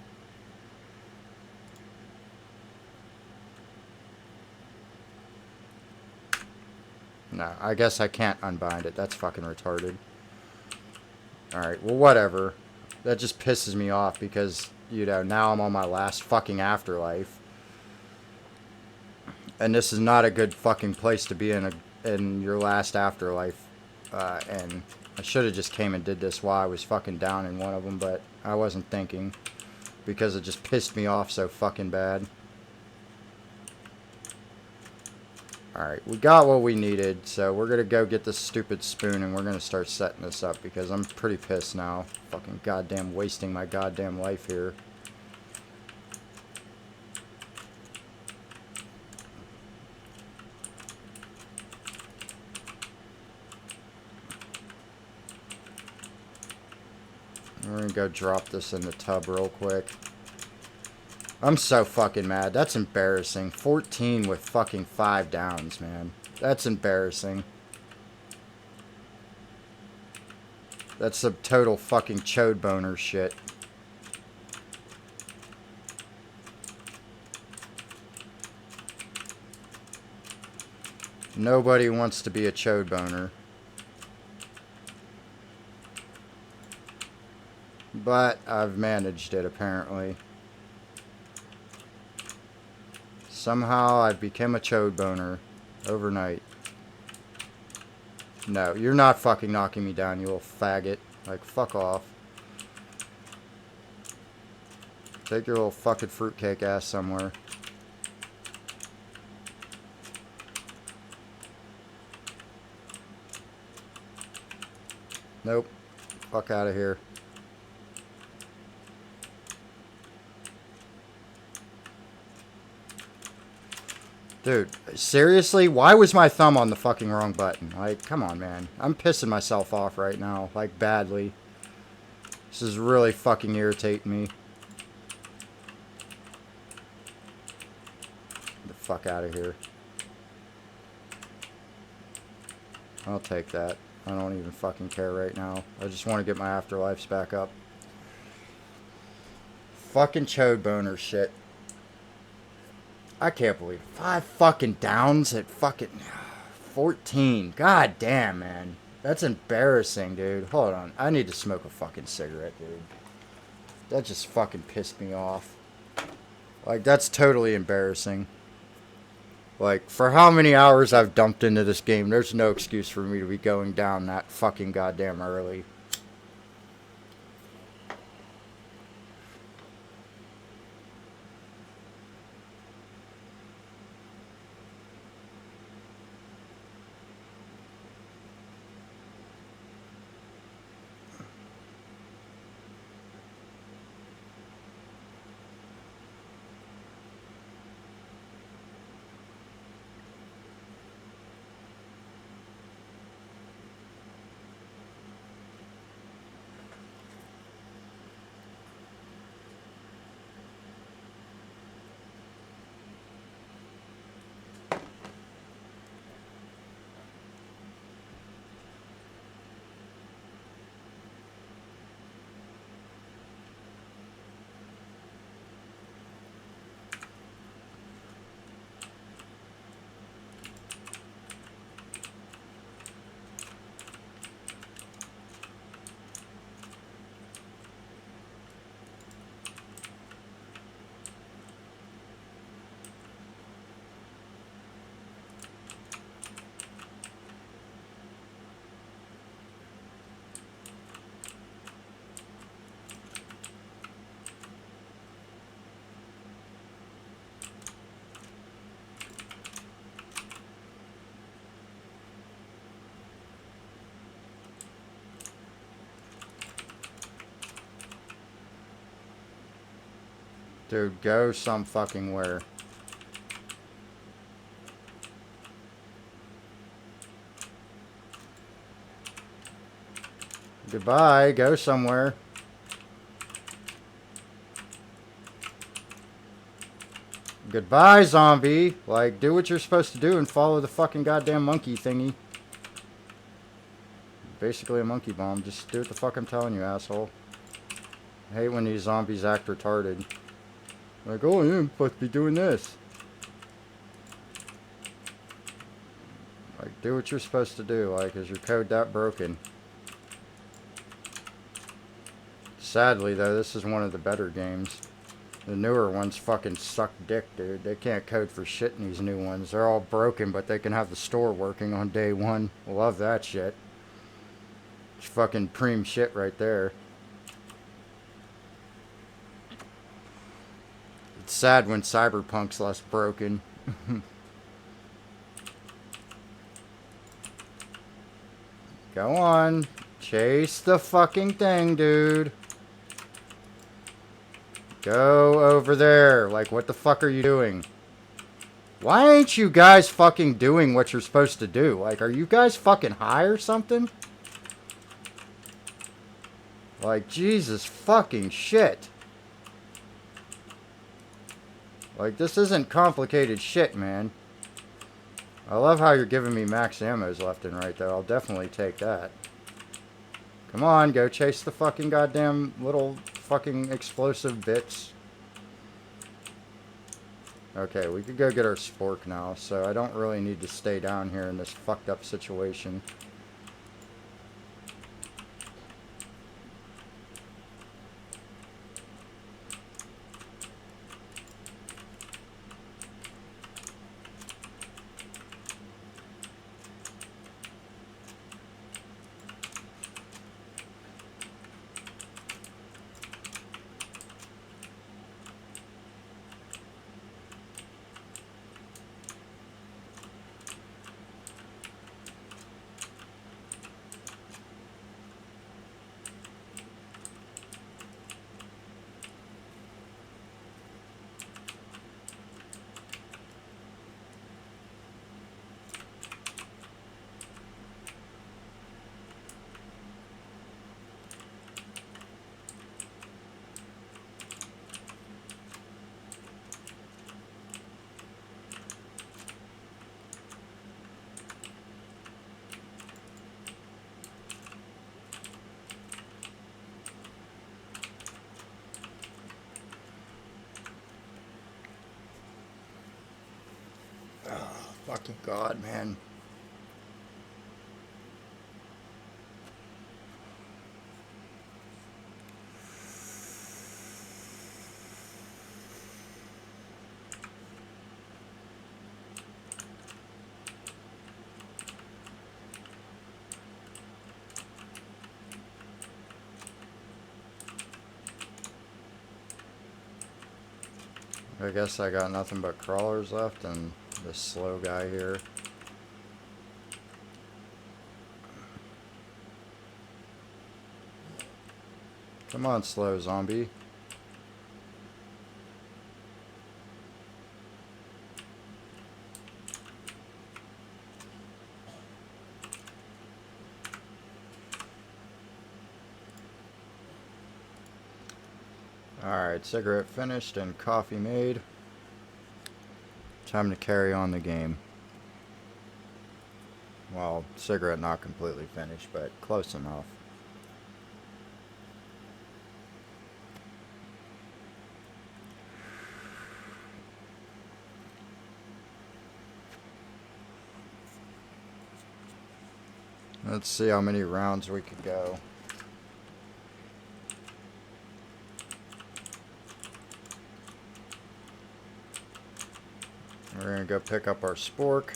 Speaker 1: No, I guess I can't unbind it. That's fucking retarded. Alright, well, whatever. That just pisses me off because, you know, now I'm on my last fucking afterlife. And this is not a good fucking place to be in your last afterlife. And I should have just came and did this while I was fucking down in one of them, but I wasn't thinking. Because it just pissed me off so fucking bad. Alright, we got what we needed, so we're gonna go get this stupid spoon and we're gonna start setting this up because I'm pretty pissed now. Fucking goddamn wasting my goddamn life here. We're gonna go drop this in the tub real quick. I'm so fucking mad. That's embarrassing. 14 with fucking 5 downs, man. That's embarrassing. That's some total fucking chode boner shit. Nobody wants to be a chode boner. But I've managed it, apparently. Somehow I've become a chode boner overnight. No, you're not fucking knocking me down, you little faggot. Like, fuck off. Take your little fucking fruitcake ass somewhere. Nope. Fuck out of here. Dude, seriously? Why was my thumb on the fucking wrong button? Like, come on, man. I'm pissing myself off right now. Like, badly. This is really fucking irritating me. Get the fuck out of here. I'll take that. I don't even fucking care right now. I just want to get my afterlives back up. Fucking chode boner shit. I can't believe it. 5 fucking downs at fucking 14. God damn, man. That's embarrassing, dude. Hold on. I need to smoke a fucking cigarette, dude. That just fucking pissed me off. Like, that's totally embarrassing. Like, for how many hours I've dumped into this game, there's no excuse for me to be going down that fucking goddamn early. Dude, go some fucking where. Goodbye, go somewhere. Goodbye, zombie. Like, do what you're supposed to do and follow the fucking goddamn monkey thingy. Basically a monkey bomb. Just do what the fuck I'm telling you, asshole. I hate when these zombies act retarded. Like, oh, you're supposed to be doing this. Like, do what you're supposed to do. Like, is your code that broken? Sadly, though, this is one of the better games. The newer ones fucking suck dick, dude. They can't code for shit in these new ones. They're all broken, but they can have the store working on day one. Love that shit. It's fucking preem shit right there. It's sad when Cyberpunk's less broken. Go on. Chase the fucking thing, dude. Go over there. Like, what the fuck are you doing? Why ain't you guys fucking doing what you're supposed to do? Like, are you guys fucking high or something? Like, Jesus fucking shit. Like, this isn't complicated shit, man. I love how you're giving me max ammos left and right, though. I'll definitely take that. Come on, go chase the fucking goddamn little fucking explosive bits. Okay, we could go get our spork now, so I don't really need to stay down here in this fucked up situation. Fucking God, man. I guess I got nothing but crawlers left and this slow guy here. Come on, slow zombie. Alright, cigarette finished and coffee made. Time to carry on the game. Well, cigarette not completely finished, but close enough. Let's see how many rounds we could go. We're going to go pick up our spork.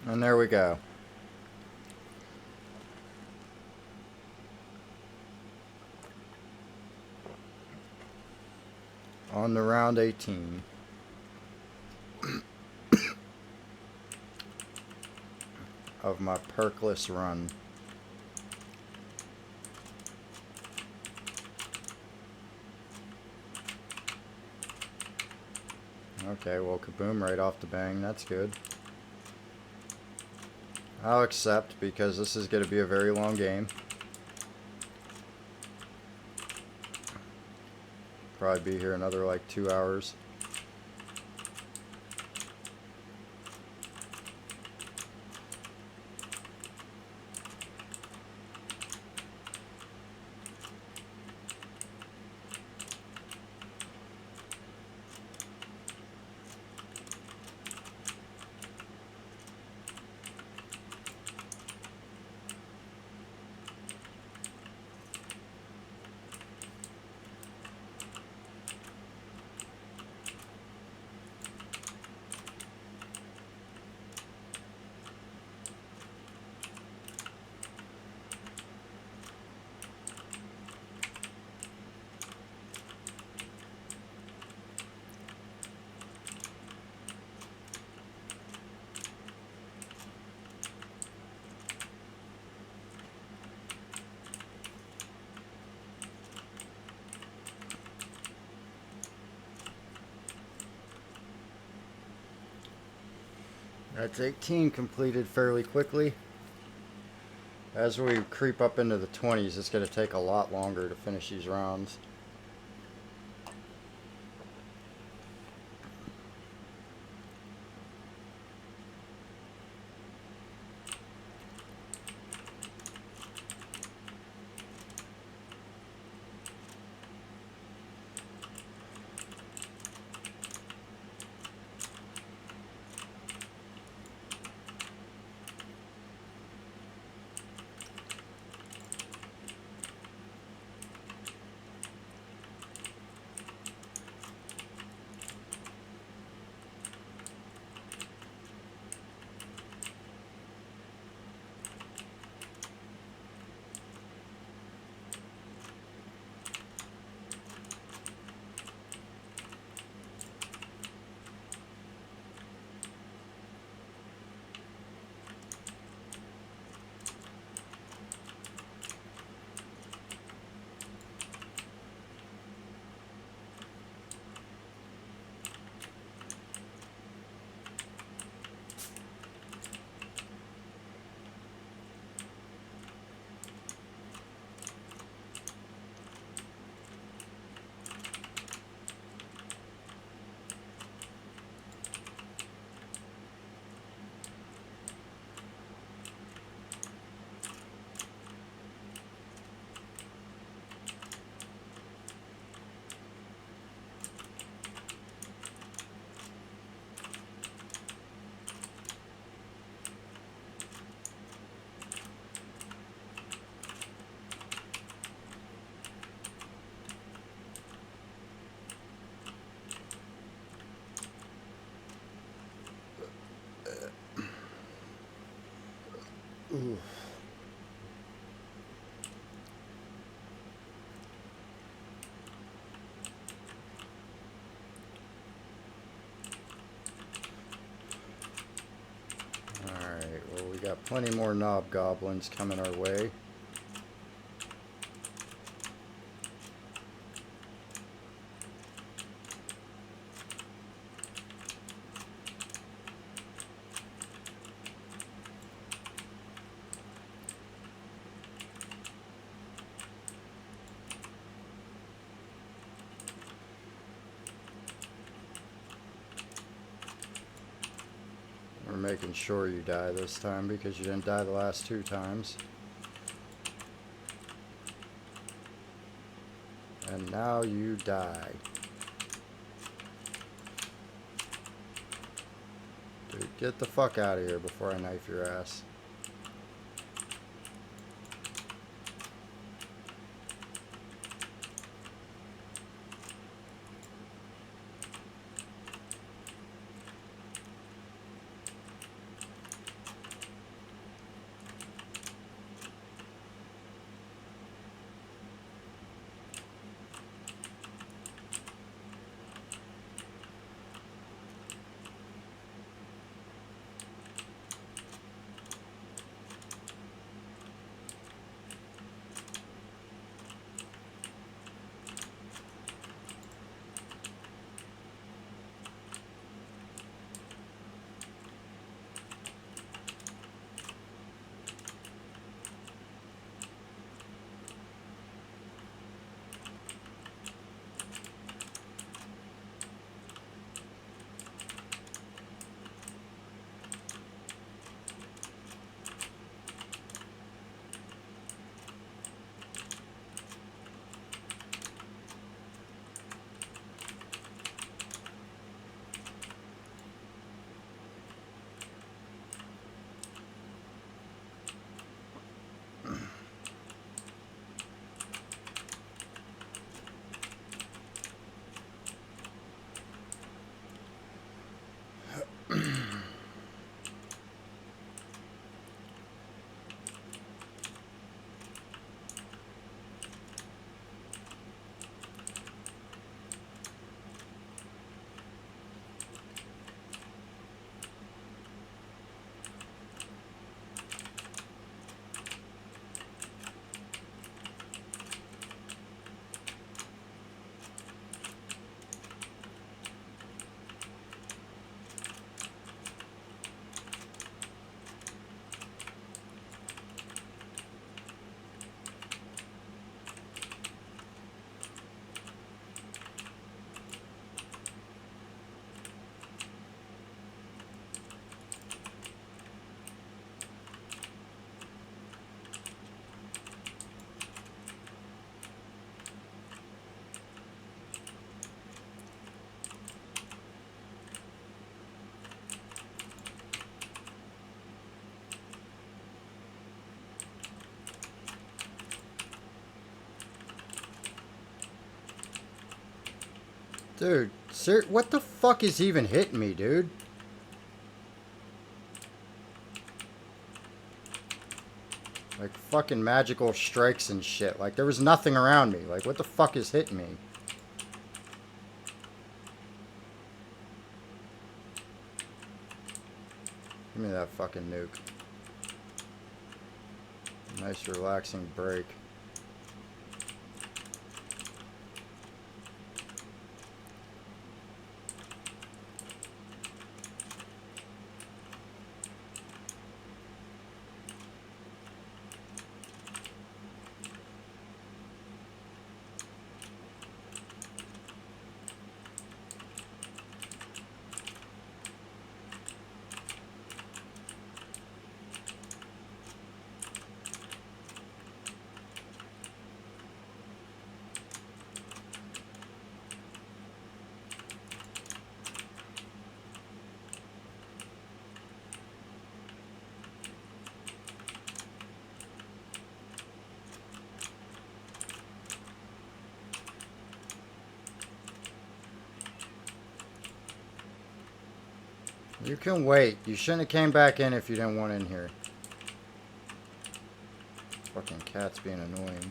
Speaker 1: And there we go. On to round 18. Of my perkless run. Okay, well, kaboom right off the bang. That's good. I'll accept because this is going to be a very long game. Probably be here another like 2 hours. That's 18 completed fairly quickly. As we creep up into the 20s, it's going to take a lot longer to finish these rounds. Ooh. Alright, well, we got plenty more knob goblins coming our way. We're making sure you die this time because you didn't die the last 2 times. And now you die. Dude, get the fuck out of here before I knife your ass. Dude, what the fuck is even hitting me, dude? Like fucking magical strikes and shit. Like there was nothing around me. Like what the fuck is hitting me? Give me that fucking nuke. Nice relaxing break. You can wait. You shouldn't have came back in if you didn't want in here. Fucking cat's being annoying.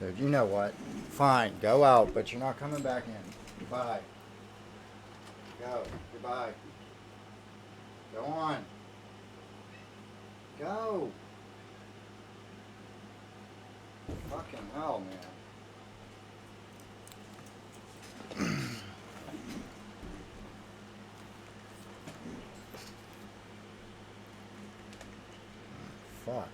Speaker 1: Dude, you know what? Fine, go out, but you're not coming back in. Goodbye. Go. Goodbye. Go on. Go. Fucking hell, man. Fuck.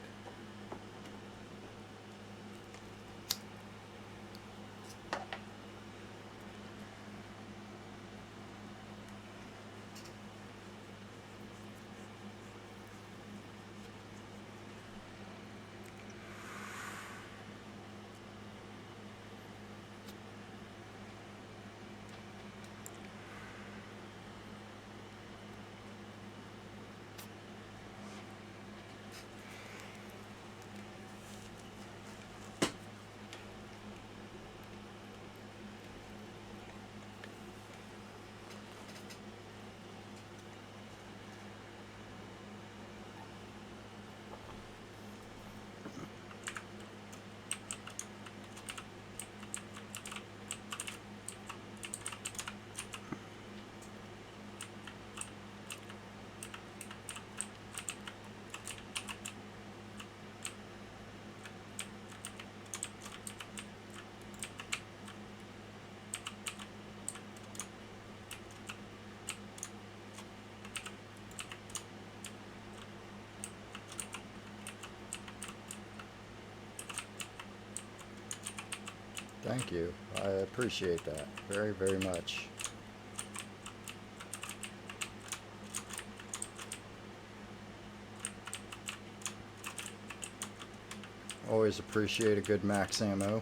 Speaker 1: Thank you. I appreciate that very, very much. Always appreciate a good max ammo.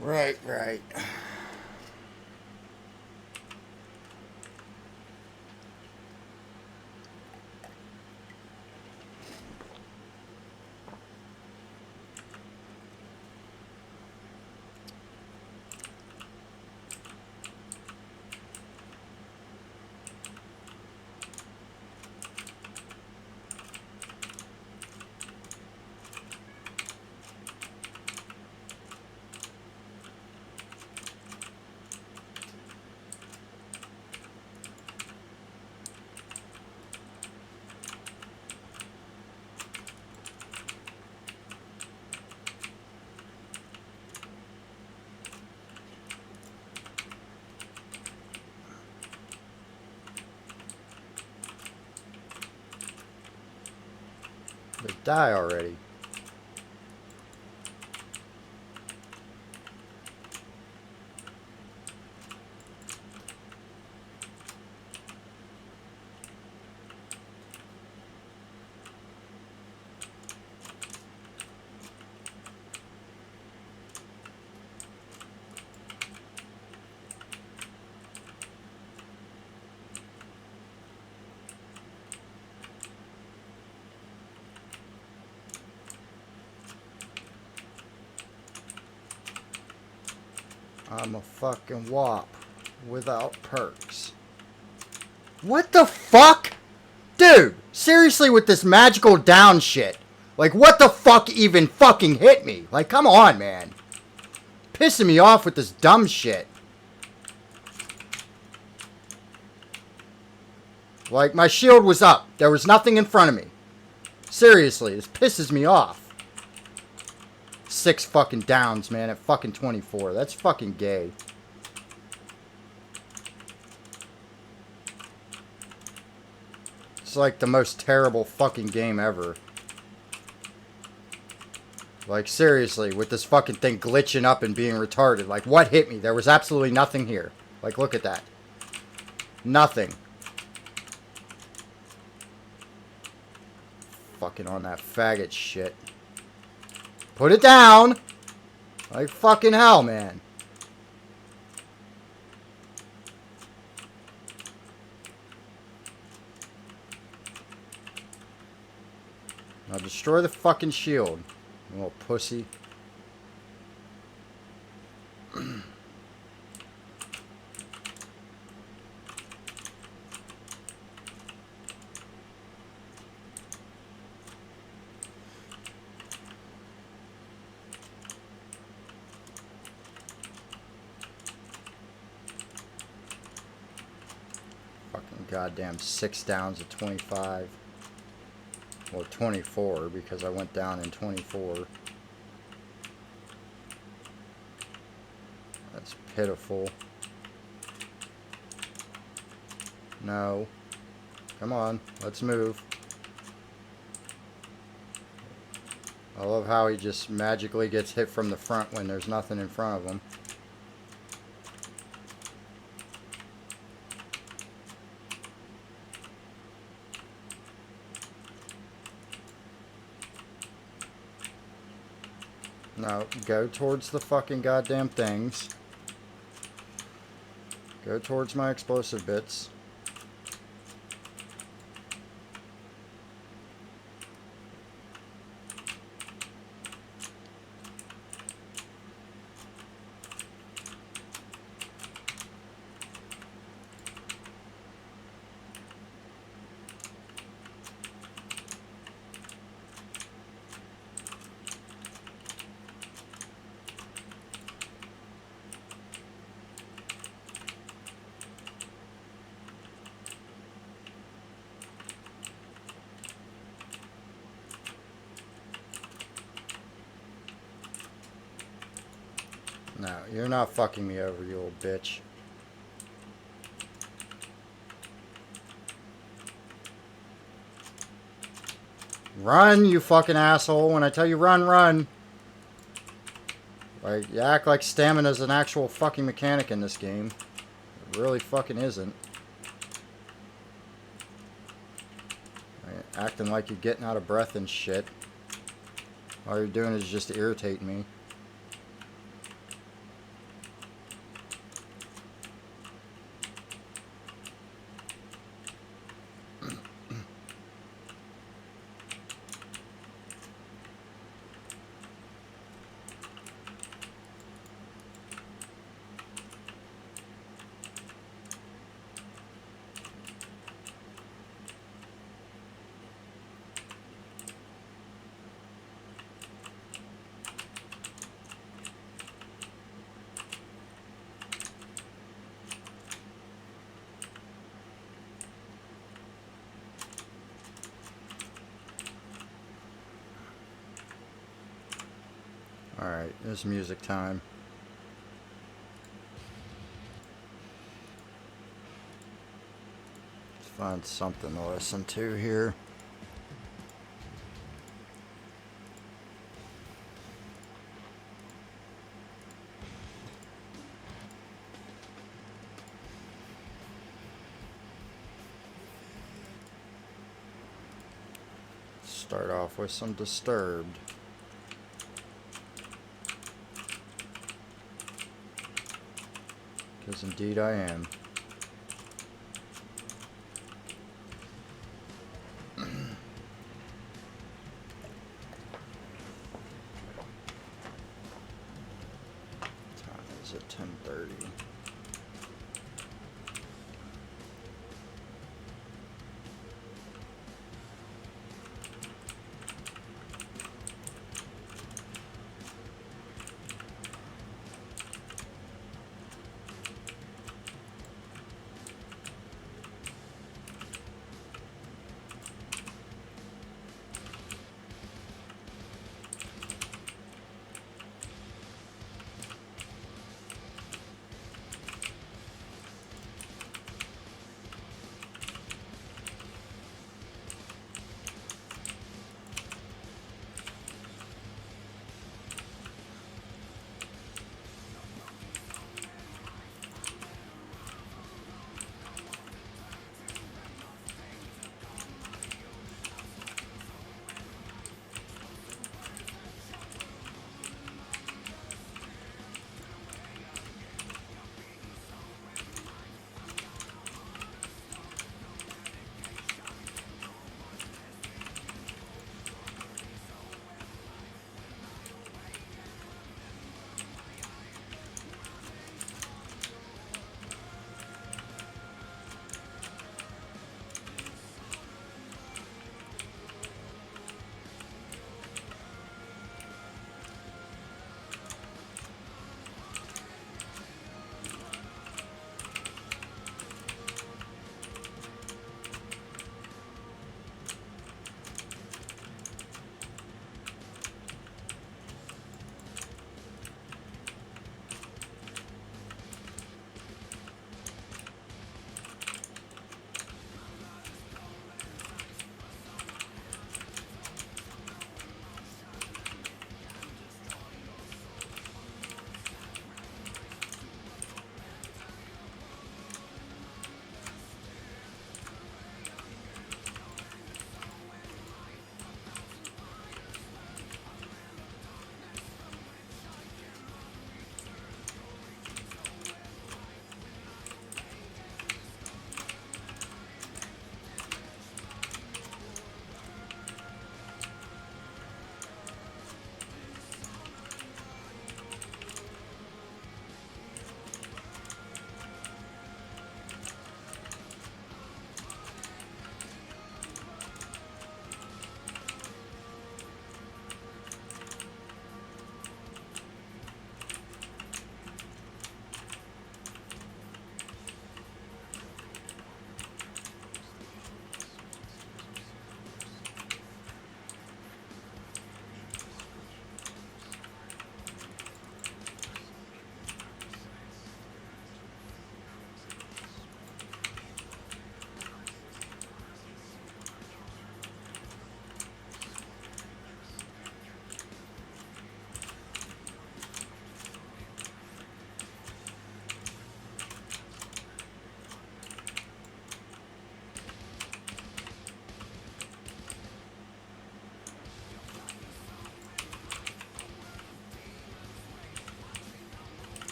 Speaker 1: Right, right. Die already. I'm a fucking wop without perks. What the fuck? Dude, seriously with this magical down shit. Like, what the fuck even fucking hit me? Like, come on, man. Pissing me off with this dumb shit. Like, my shield was up. There was nothing in front of me. Seriously, this pisses me off. 6 fucking downs, man, at fucking 24. That's fucking gay. It's like the most terrible fucking game ever. Like, seriously, with this fucking thing glitching up and being retarded. Like, what hit me? There was absolutely nothing here. Like, look at that. Nothing. Fucking on that faggot shit. Put it down! Like fucking hell, man. Now destroy the fucking shield, you little pussy. Goddamn 6 downs at 25. Well, 24 because I went down in 24. That's pitiful. No. Come on, let's move. I love how he just magically gets hit from the front when there's nothing in front of him. No, go towards the fucking goddamn things. Go towards my explosive bits. No, you're not fucking me over, you old bitch. Run, you fucking asshole. When I tell you run, run. Like, you act like stamina's an actual fucking mechanic in this game. It really fucking isn't. Like, acting like you're getting out of breath and shit. All you're doing is just irritating me. Alright, it's music time. Let's find something to listen to here. Start off with some disturbed. Because indeed I am. Time is at 10:30.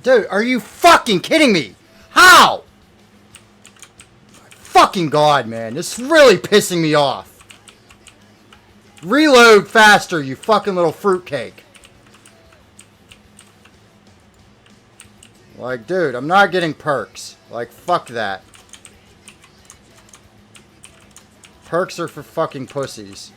Speaker 1: Dude, are you fucking kidding me? How? fucking god, man. This is really pissing me off. Reload faster, you fucking little fruitcake. Like, dude, I'm not getting perks. Like, fuck that. Perks are for fucking pussies.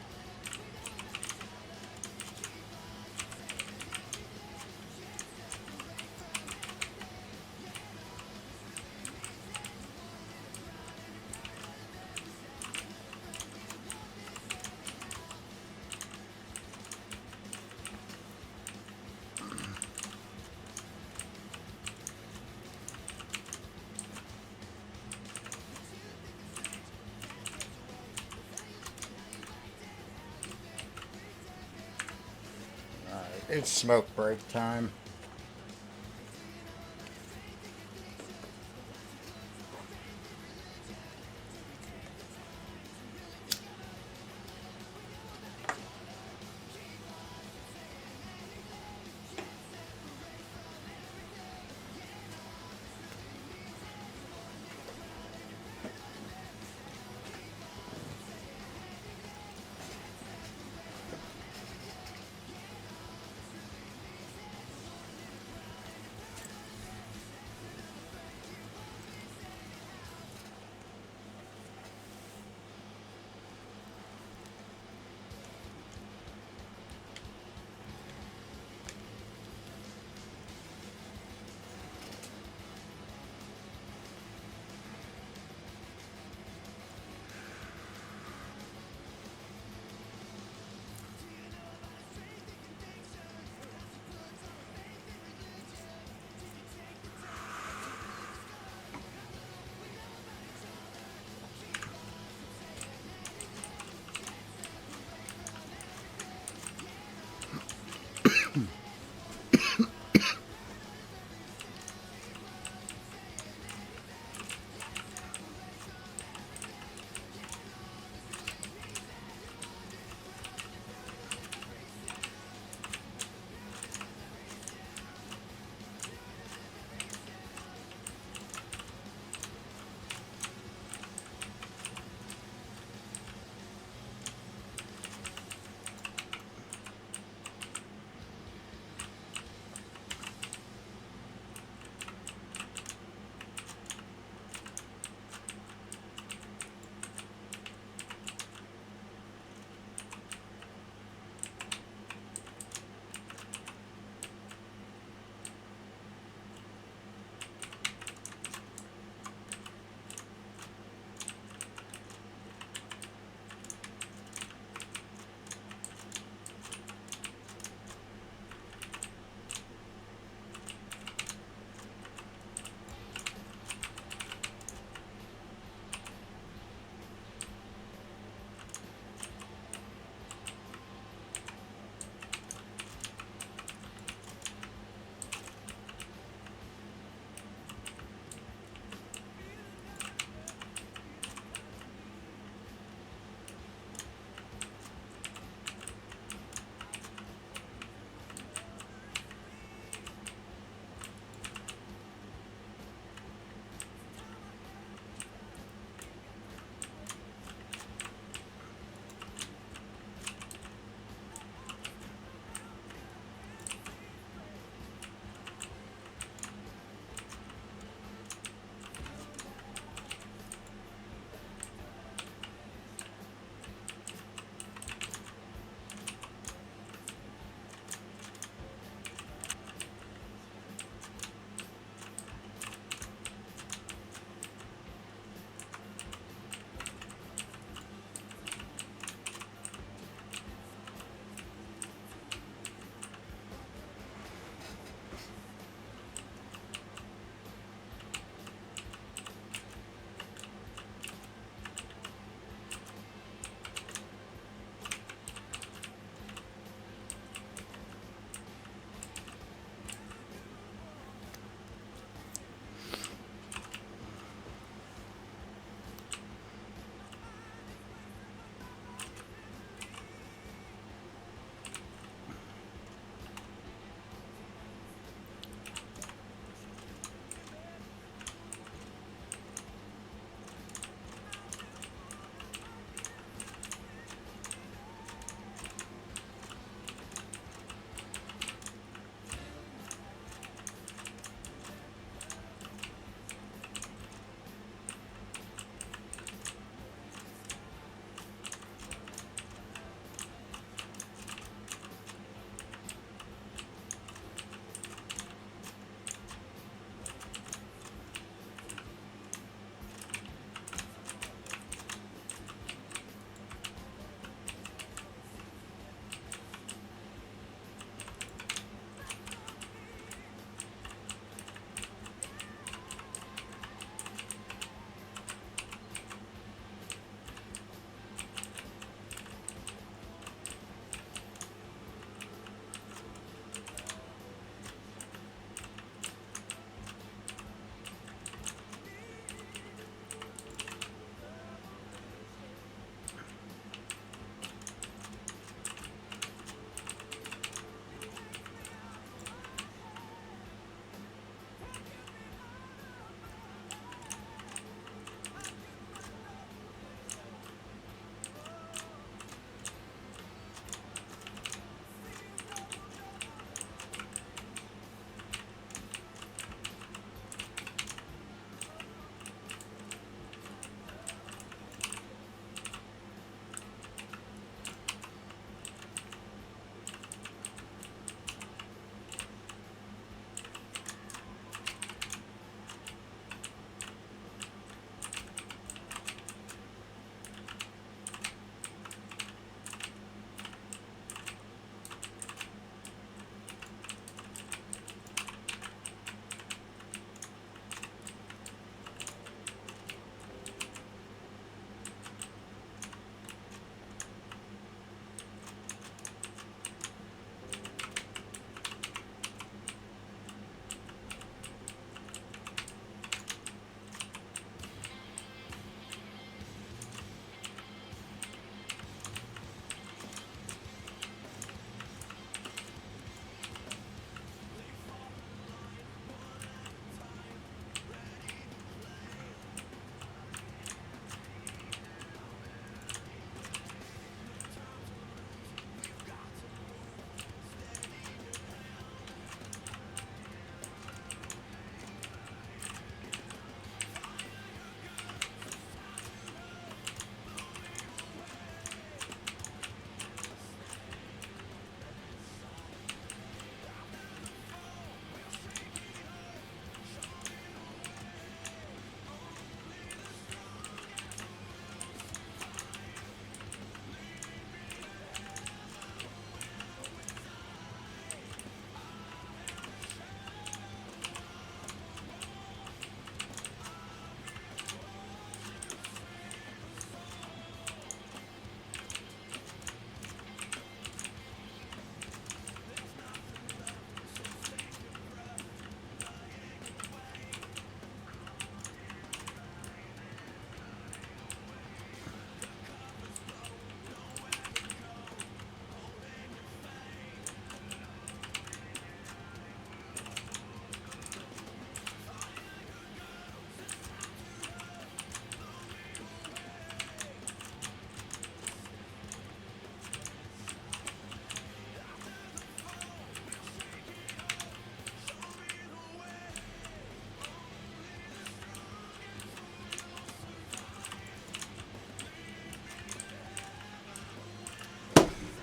Speaker 1: It's smoke break time.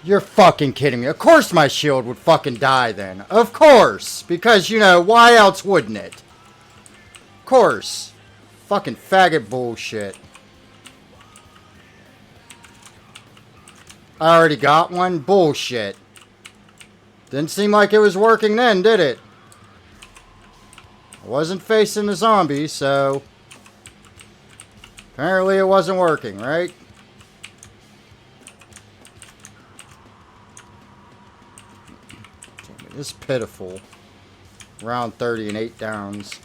Speaker 1: You're fucking kidding me. Of course my shield would fucking die then. Of course. Because, you know, why else wouldn't it? Of course. Fucking faggot bullshit. I already got one? Bullshit. Didn't seem like it was working then, did it? I wasn't facing a zombie, so... apparently it wasn't working, right? It's pitiful. Round 30 and 8 downs.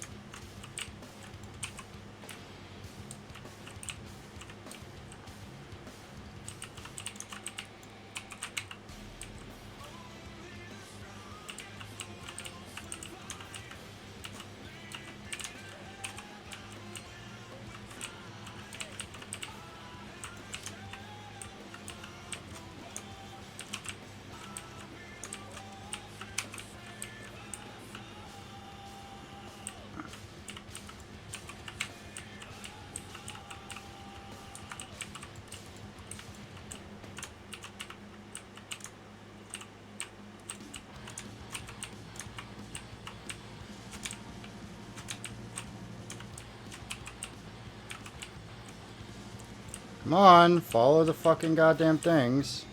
Speaker 1: Come on, follow the fucking goddamn things.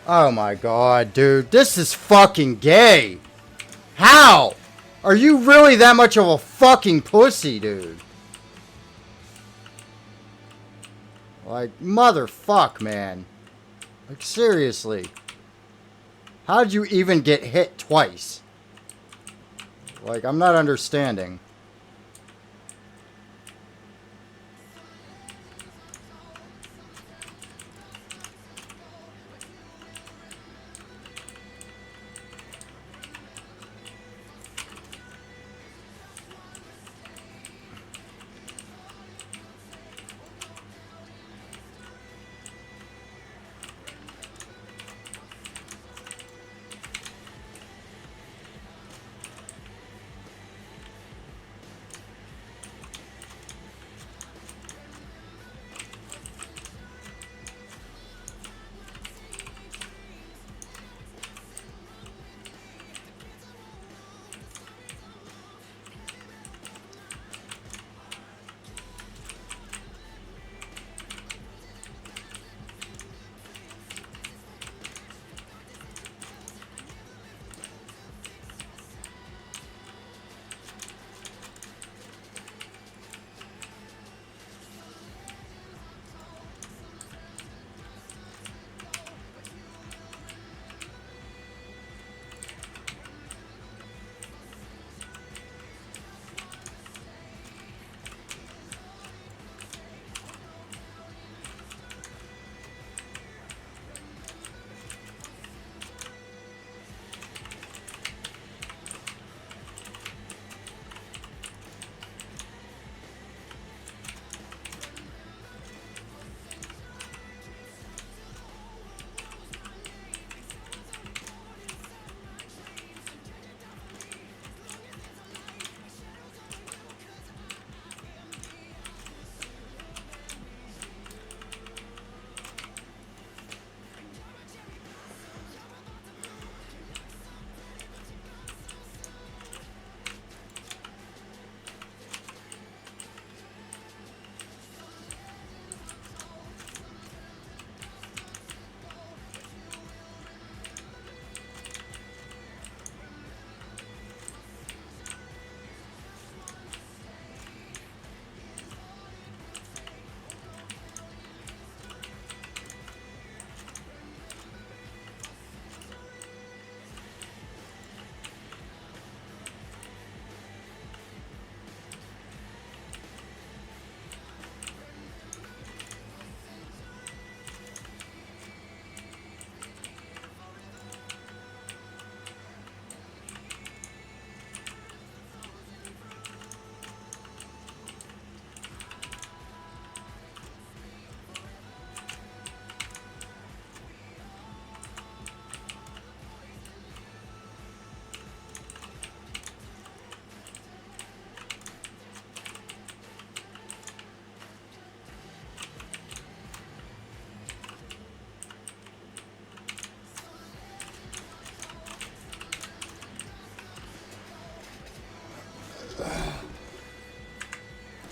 Speaker 1: Oh my god, dude. This is fucking gay. How? Are you really that much of a fucking pussy, dude? Like, motherfuck, man. Like, seriously. How'd you even get hit twice? Like, I'm not understanding.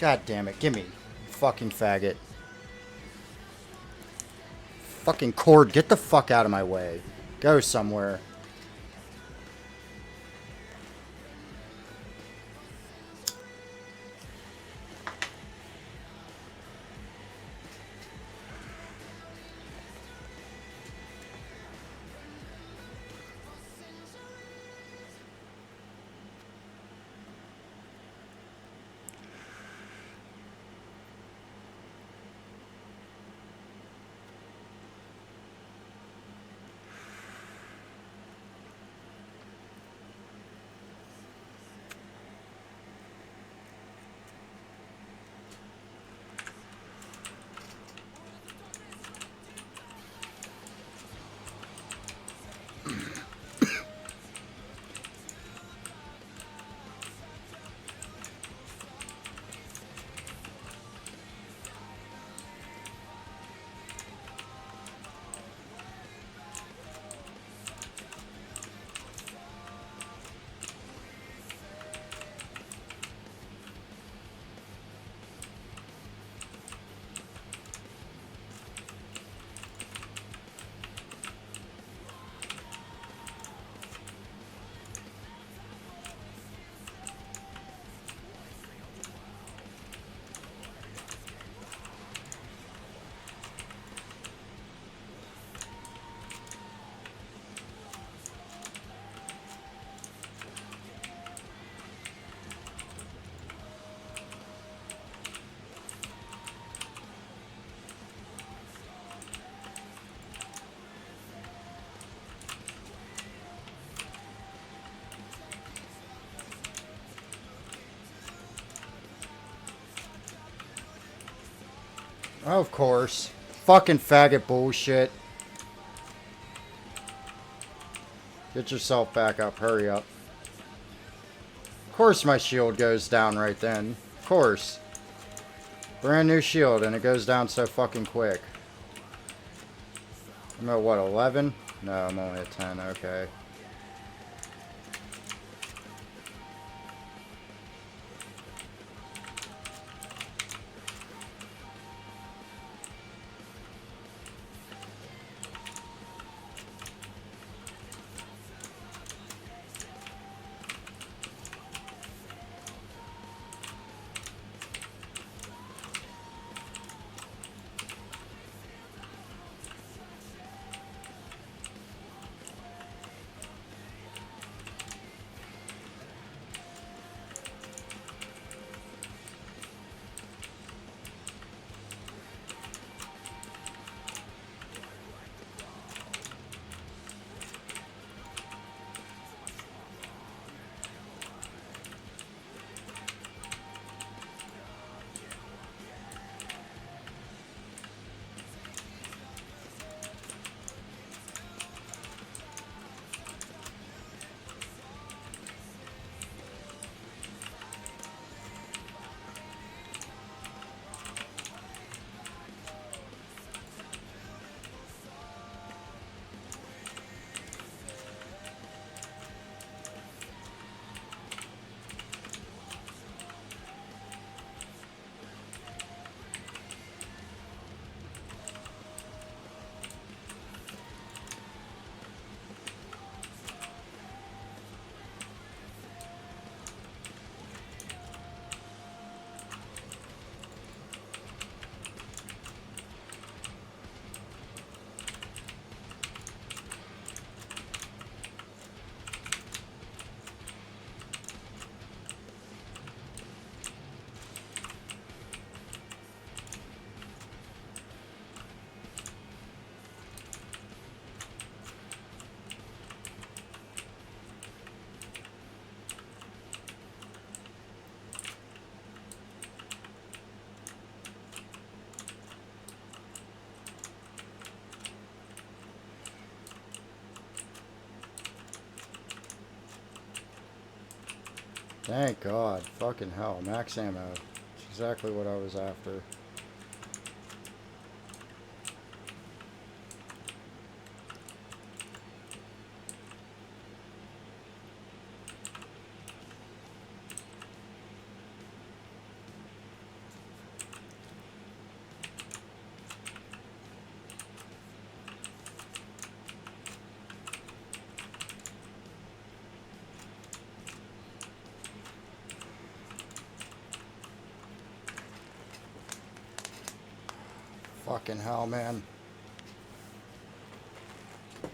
Speaker 1: God damn it. Gimme. Fucking faggot. Fucking cord, get the fuck out of my way. Go somewhere. Of course. Fucking faggot bullshit. Get yourself back up. Hurry up. Of course my shield goes down right then. Of course. Brand new shield and it goes down so fucking quick. I'm at what, 11? No, I'm only at 10. Okay. Thank God. Fucking hell. Max ammo. It's exactly what I was after. Fucking hell, man. Oh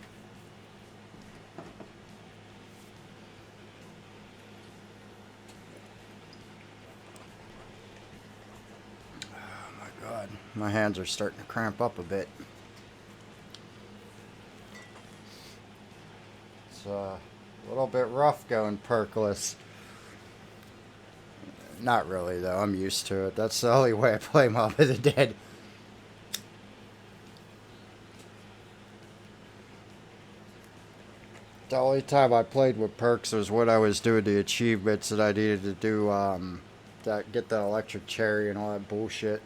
Speaker 1: my God. My hands are starting to cramp up a bit. It's a little bit rough going perkless. Not really, though. I'm used to it. That's the only way I play Mob of the Dead. The only time I played with perks was when I was doing the achievements that I needed to do, get the electric cherry and all that bullshit.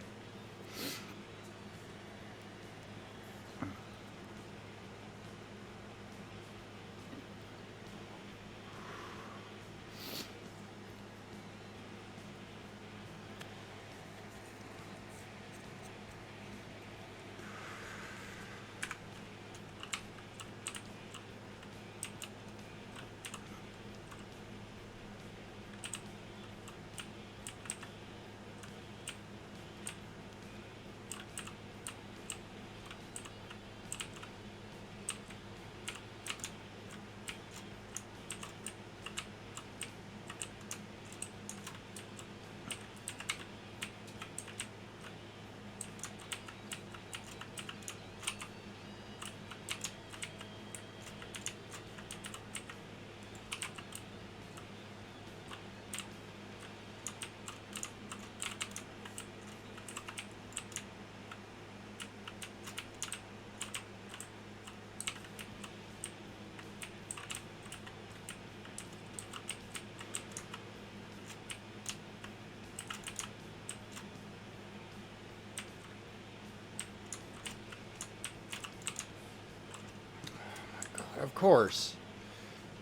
Speaker 1: course.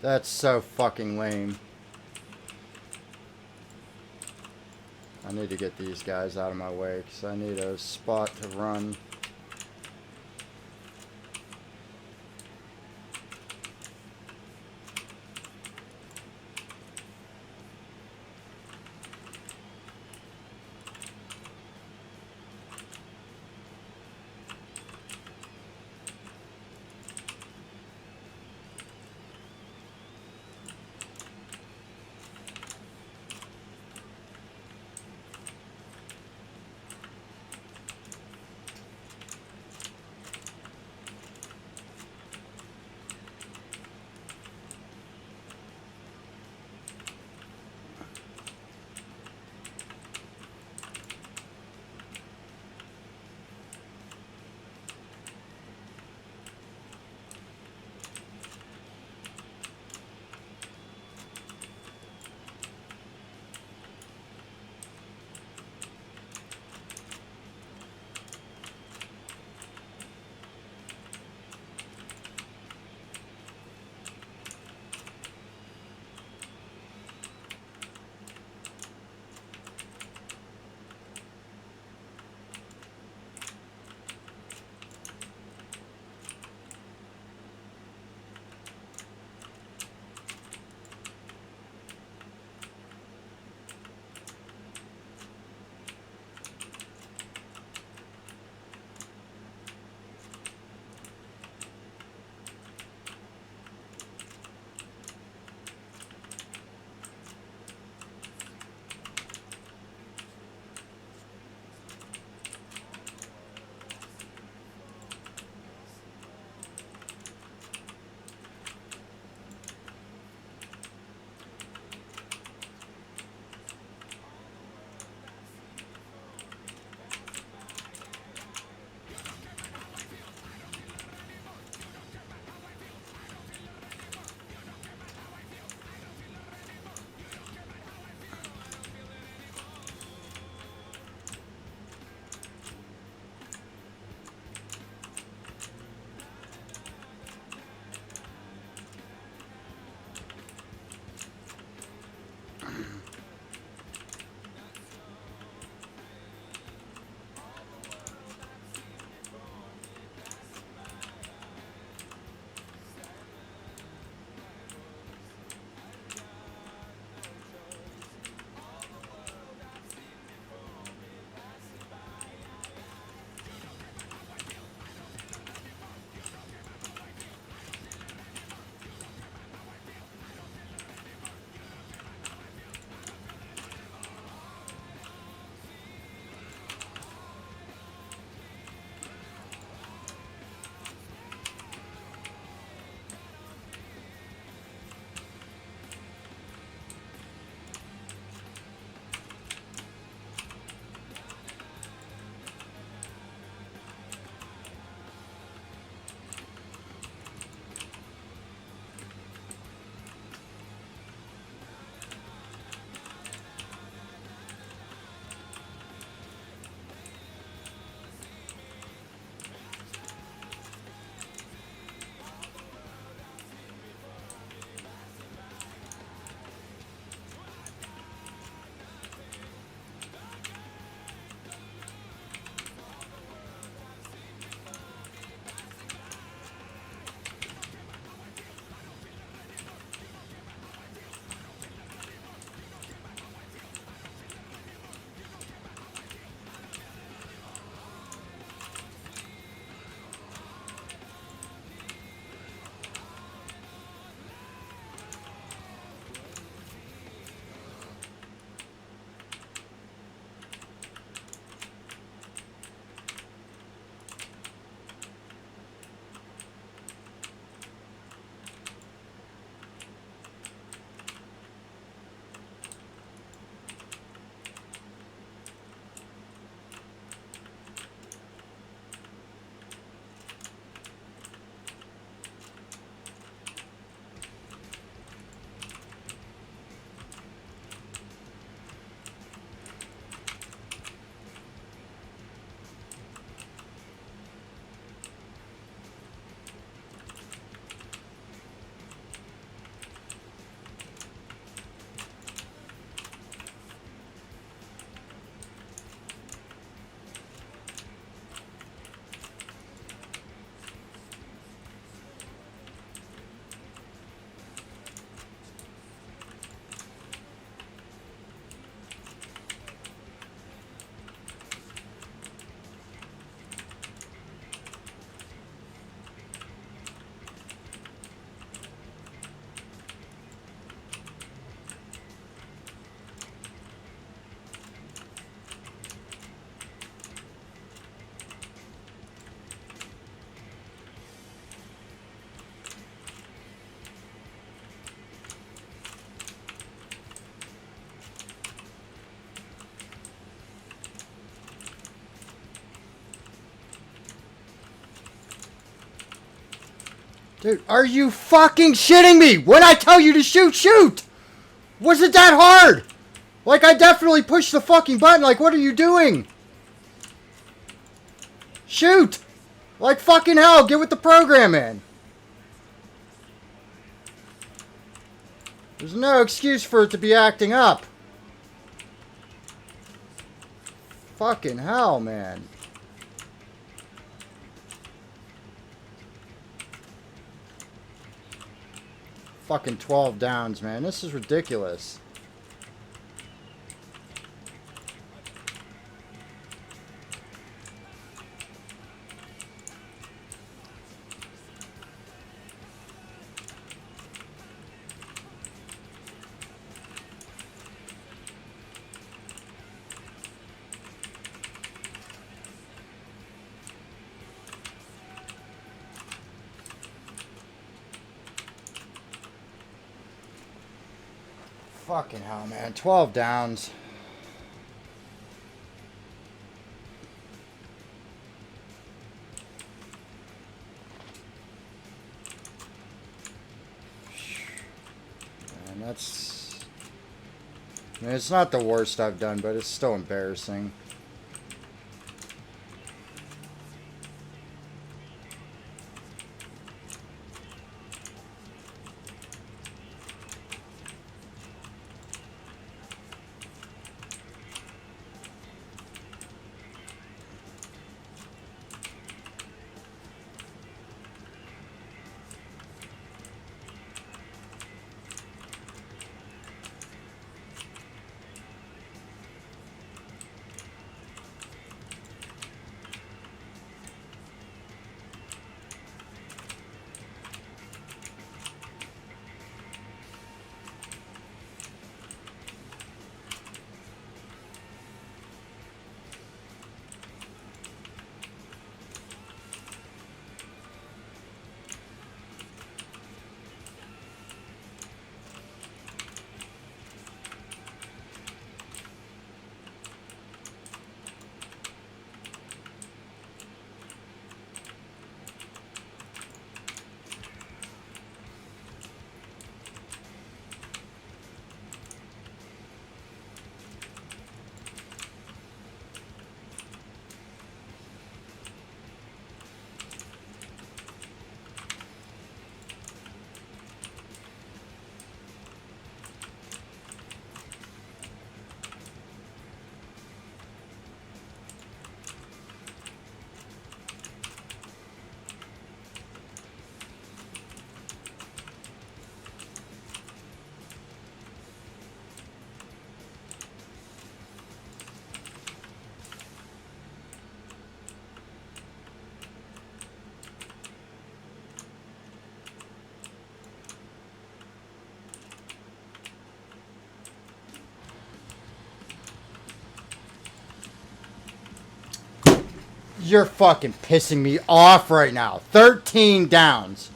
Speaker 1: That's so fucking lame. I need to get these guys out of my way because I need a spot to run. Dude, are you fucking shitting me? When I tell you to shoot, shoot! Was it that hard? Like, I definitely pushed the fucking button. Like, what are you doing? Shoot! Like fucking hell, get with the program, man. There's no excuse for it to be acting up. Fucking hell, man. Fucking 12 downs, man. This is ridiculous. Fucking hell, man. 12 downs. And that's... I mean, it's not the worst I've done, but it's still embarrassing. You're fucking pissing me off right now. 13 downs.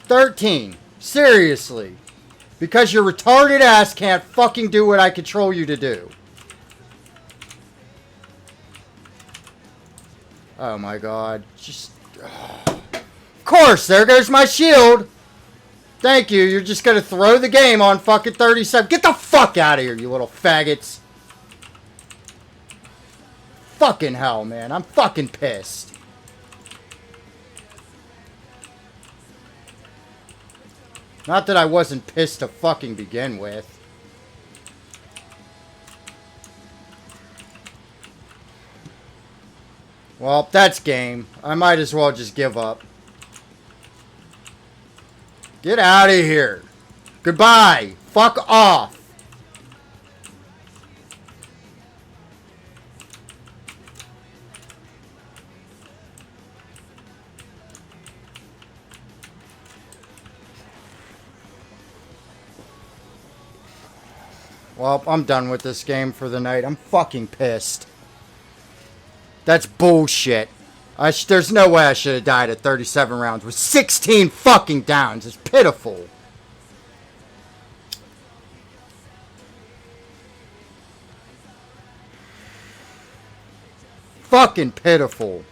Speaker 1: 13. Seriously. Because your retarded ass can't fucking do what I control you to do. Oh my god. Just... Of course, there goes my shield. Thank you. You're just gonna throw the game on fucking 37. Get the fuck out of here, you little faggots. Fucking hell, man. I'm fucking pissed. Not that I wasn't pissed to fucking begin with. Well, that's game. I might as well just give up. Get out of here. Goodbye. Fuck off. Well, I'm done with this game for the night. I'm fucking pissed. That's bullshit. There's no way I should have died at 37 rounds with 16 fucking downs. It's pitiful. Fucking pitiful.